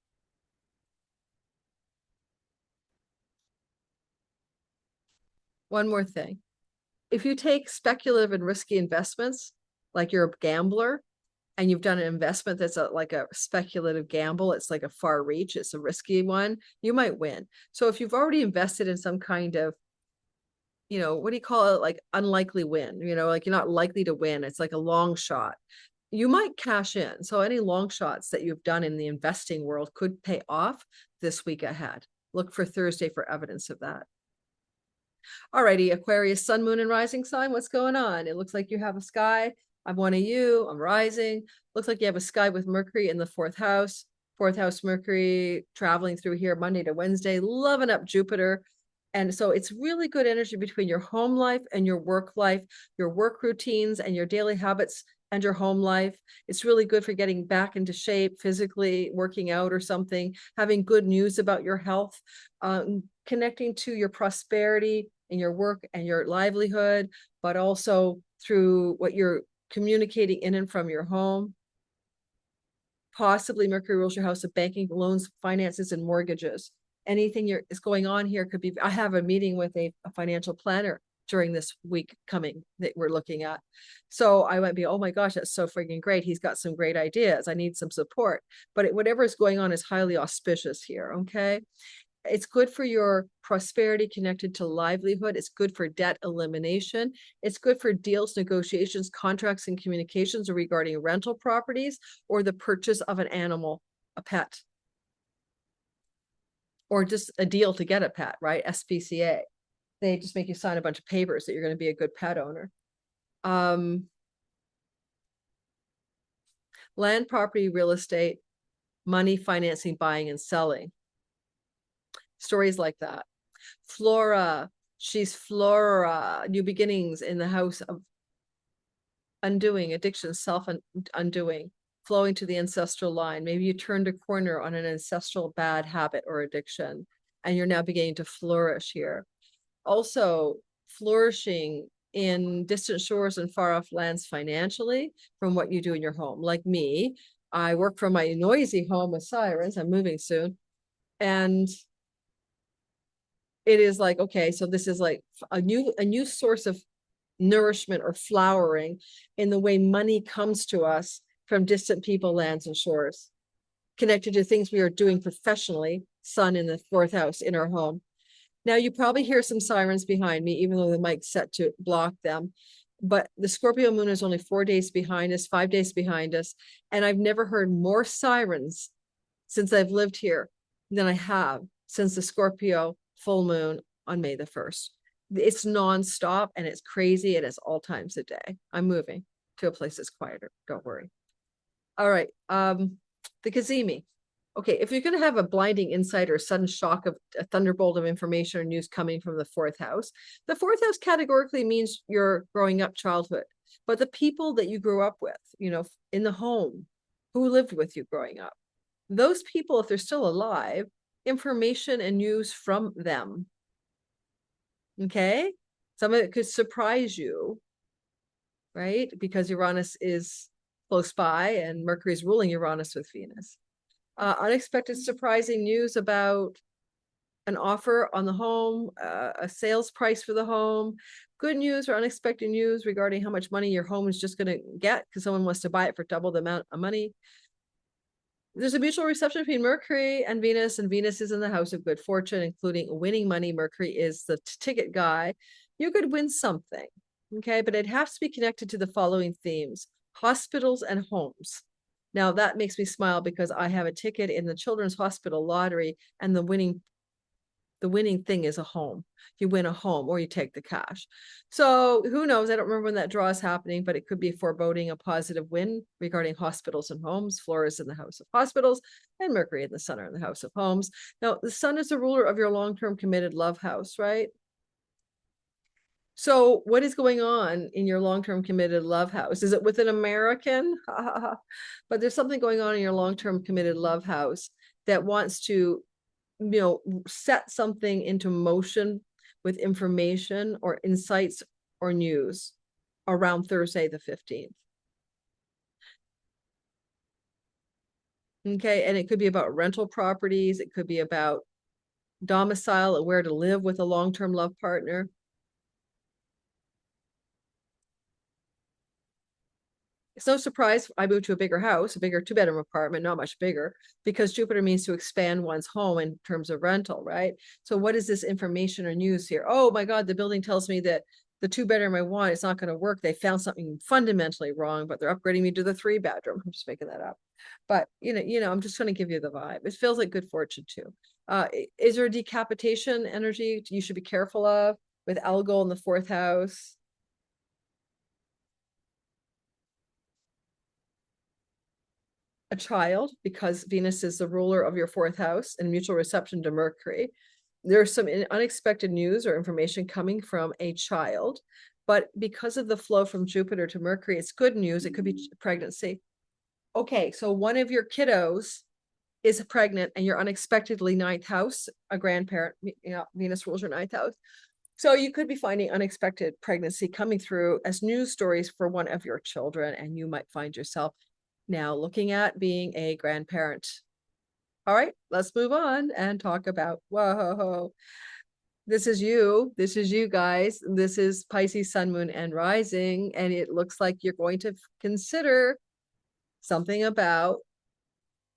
One more thing. If you take speculative and risky investments, like you're a gambler and you've done an investment that's like a speculative gamble, it's like a far reach, it's a risky one, you might win. So if you've already invested in some kind of, what do you call it? Like unlikely win, like you're not likely to win. It's like a long shot. You might cash in. So any long shots that you've done in the investing world could pay off this week ahead. Look for Thursday for evidence of that. Alrighty, Aquarius, sun, moon, and rising sign. What's going on? It looks like you have a sky. I'm one of you. I'm rising. Looks like you have a sky with Mercury in the fourth house. Fourth house Mercury traveling through here Monday to Wednesday, loving up Jupiter. And so it's really good energy between your home life and your work life, your work routines and your daily habits and your home life. It's really good for getting back into shape, physically working out or something, having good news about your health, connecting to your prosperity in your work and your livelihood, but also through what you're communicating in and from your home. Possibly Mercury rules your house of banking, loans, finances, and mortgages. Anything is going on here could be, I have a meeting with a financial planner during this week coming that we're looking at. So I might be, oh my gosh, that's so freaking great. He's got some great ideas. I need some support. But whatever is going on is highly auspicious here, okay? It's good for your prosperity connected to livelihood. It's good for debt elimination. It's good for deals, negotiations, contracts, and communications regarding rental properties or the purchase of an animal, a pet, or just a deal to get a pet, right? SPCA. They just make you sign a bunch of papers that you're going to be a good pet owner. Land, property, real estate, money, financing, buying, and selling. Stories like that. Flora, she's Flora, new beginnings in the house of undoing, addiction, self-undoing, flowing to the ancestral line. Maybe you turned a corner on an ancestral bad habit or addiction, and you're now beginning to flourish here. Also, flourishing in distant shores and far off lands financially from what you do in your home. Like me, I work from my noisy home with sirens. I'm moving soon. And it is like, okay, so this is like a new source of nourishment or flowering in the way money comes to us from distant people, lands, and shores, connected to things we are doing professionally, sun in the fourth house in our home. Now, you probably hear some sirens behind me, even though the mic's set to block them. But the Scorpio moon is only 4 days behind us, 5 days behind us. And I've never heard more sirens since I've lived here than I have since the Scorpio full moon on May the 1st. It's nonstop and it's crazy. And it's all times a day. I'm moving to a place that's quieter. Don't worry. All right. The Cazemi. Okay, if you're going to have a blinding insight or a sudden shock of a thunderbolt of information or news coming from the fourth house, the fourth house categorically means your growing up childhood. But the people that you grew up with, you know, in the home, who lived with you growing up, those people, if they're still alive, information and news from them. Okay, some of it could surprise you, right? Because Uranus is close by and Mercury is ruling Uranus with Venus. Unexpected surprising news about an offer on the home, a sales price for the home, good news or unexpected news regarding how much money your home is just going to get because someone wants to buy it for double the amount of money. There's a mutual reception between Mercury and Venus is in the house of good fortune, including winning money. Mercury is the ticket guy. You could win something, okay? But it has to be connected to the following themes: hospitals and homes. Now that makes me smile because I have a ticket in the Children's Hospital lottery, and the winning thing is a home. You win a home or you take the cash. So who knows? I don't remember when that draw is happening, but it could be foreboding a positive win regarding hospitals and homes. Flora is in the house of hospitals and Mercury and the Sun are in the house of homes. Now, the Sun is the ruler of your long-term committed love house, right? So what is going on in your long-term committed love house? Is it with an American? But there's something going on in your long-term committed love house that wants to, you know, set something into motion with information or insights or news around Thursday the 15th. Okay, and it could be about rental properties. It could be about domicile and where to live with a long-term love partner. It's no surprise I moved to a bigger house, a bigger 2-bedroom apartment, not much bigger, because Jupiter means to expand one's home in terms of rental, right? So what is this information or news here? Oh my God, the building tells me that the 2-bedroom I want, it's not going to work. They found something fundamentally wrong, but they're upgrading me to the 3-bedroom. I'm just making that up. But I'm just going to give you the vibe. It feels like good fortune too. Is there a decapitation energy you should be careful of with Algol in the 4th house? A child, because Venus is the ruler of your 4th house and mutual reception to Mercury. There's some unexpected news or information coming from a child, but because of the flow from Jupiter to Mercury, it's good news. It could be pregnancy. Okay, so one of your kiddos is pregnant and you're unexpectedly 9th house, a grandparent, Venus rules your 9th house. So you could be finding unexpected pregnancy coming through as news stories for one of your children, and you might find yourself now looking at being a grandparent. All right, let's move on and talk about, whoa, this is you guys. This is Pisces, Sun, Moon, and Rising, and it looks like you're going to consider something about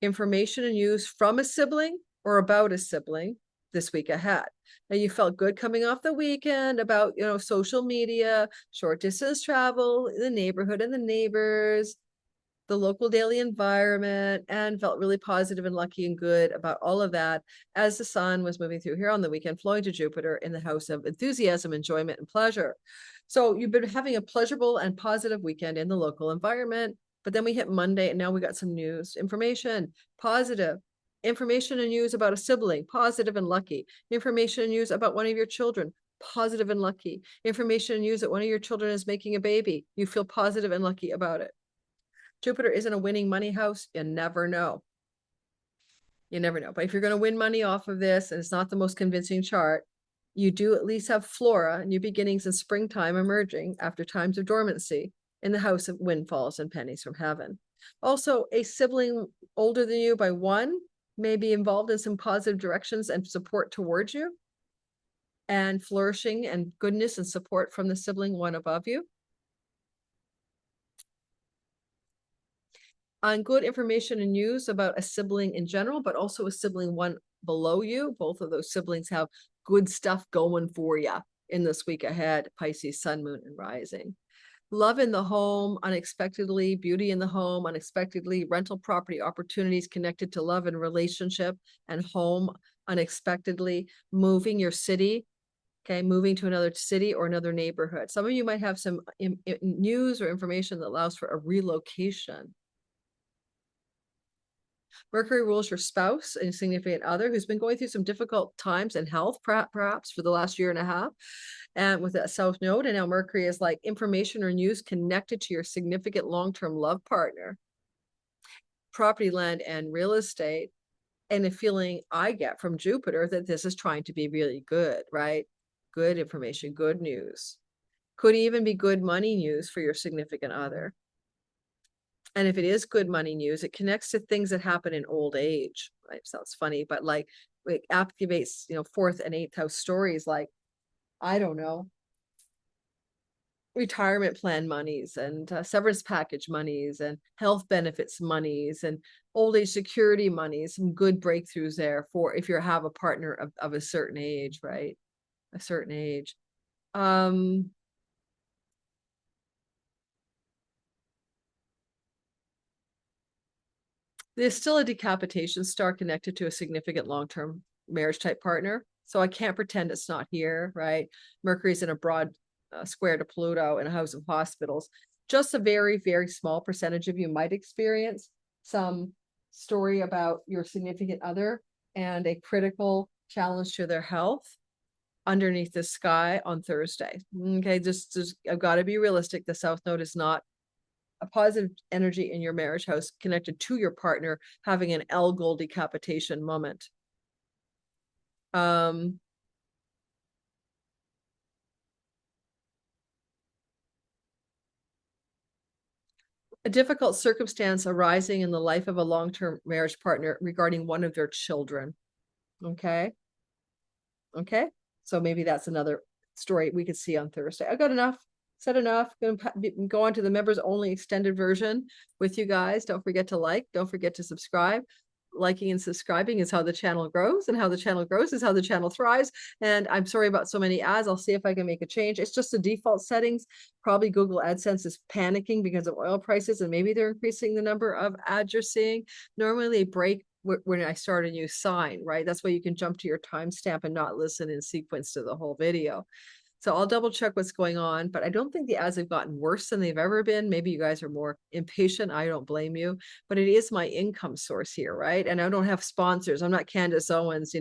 information and news from a sibling or about a sibling this week ahead. Now, you felt good coming off the weekend about, social media, short distance travel, the neighborhood and the neighbors, the local daily environment, and felt really positive and lucky and good about all of that as the sun was moving through here on the weekend, flowing to Jupiter in the house of enthusiasm, enjoyment, and pleasure. So you've been having a pleasurable and positive weekend in the local environment, but then we hit Monday and now we got some news, information, positive, information and news about a sibling, positive and lucky, information and news about one of your children, positive and lucky, information and news that one of your children is making a baby. You feel positive and lucky about it. Jupiter isn't a winning money house. You never know. You never know. But if you're going to win money off of this, and it's not the most convincing chart, you do at least have Flora, new beginnings in springtime emerging after times of dormancy in the house of windfalls and pennies from heaven. Also, a sibling older than you by 1 may be involved in some positive directions and support towards you. and flourishing and goodness and support from the sibling one above you. On good information and news about a sibling in general, but also a sibling one below you. Both of those siblings have good stuff going for you in this week ahead, Pisces, Sun, Moon, and Rising. Love in the home, unexpectedly, beauty in the home, unexpectedly, rental property opportunities connected to love and relationship and home, unexpectedly, moving your city, okay, moving to another city or another neighborhood. Some of you might have some news or information that allows for a relocation. Mercury rules your spouse and significant other who's been going through some difficult times in health, perhaps for the last year and a half, and with that South Node. And now Mercury is like information or news connected to your significant long-term love partner, property, land, and real estate. And a feeling I get from Jupiter that this is trying to be really good, right? Good information, good news. Could even be good money news for your significant other. And if it is good money news, it connects to things that happen in old age. Right? Sounds funny, but like it activates, fourth and eighth house stories like, I don't know, retirement plan monies and severance package monies and health benefits monies and old age security monies. Some good breakthroughs there for if you have a partner of a certain age, right? A certain age. There's still a decapitation star connected to a significant long-term marriage type partner. So I can't pretend it's not here, right? Mercury's in a broad square to Pluto in a house of hospitals. Just a very, very small percentage of you might experience some story about your significant other and a critical challenge to their health underneath the sky on Thursday. Okay, just I've got to be realistic. The South Node is not a positive energy in your marriage house connected to your partner having an Algol decapitation moment. A difficult circumstance arising in the life of a long-term marriage partner regarding one of their children. Okay. So maybe that's another story we could see on Thursday. I got enough. Said enough. Going to go on to the members only extended version with you guys. Don't forget to like. Don't forget to subscribe. Liking and subscribing is how the channel grows, and how the channel grows is how the channel thrives. And I'm sorry about so many ads. I'll see if I can make a change. It's just the default settings. Probably Google AdSense is panicking because of oil prices, and maybe they're increasing the number of ads you're seeing. Normally they break when I start a new sign, right? That's why you can jump to your timestamp and not listen in sequence to the whole video. So I'll double check what's going on, but I don't think the ads have gotten worse than they've ever been. Maybe you guys are more impatient. I don't blame you, but it is my income source here, right? And I don't have sponsors. I'm not Candace Owens,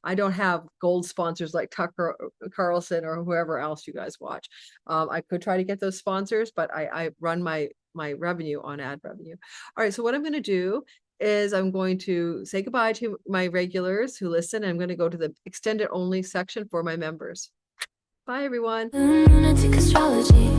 I don't have gold sponsors like Tucker Carlson or whoever else you guys watch. I could try to get those sponsors, but I run my revenue on ad revenue. All right, so what I'm going to do is I'm going to say goodbye to my regulars who listen. I'm going to go to the extended only section for my members. Bye, everyone. Lunatic astrology.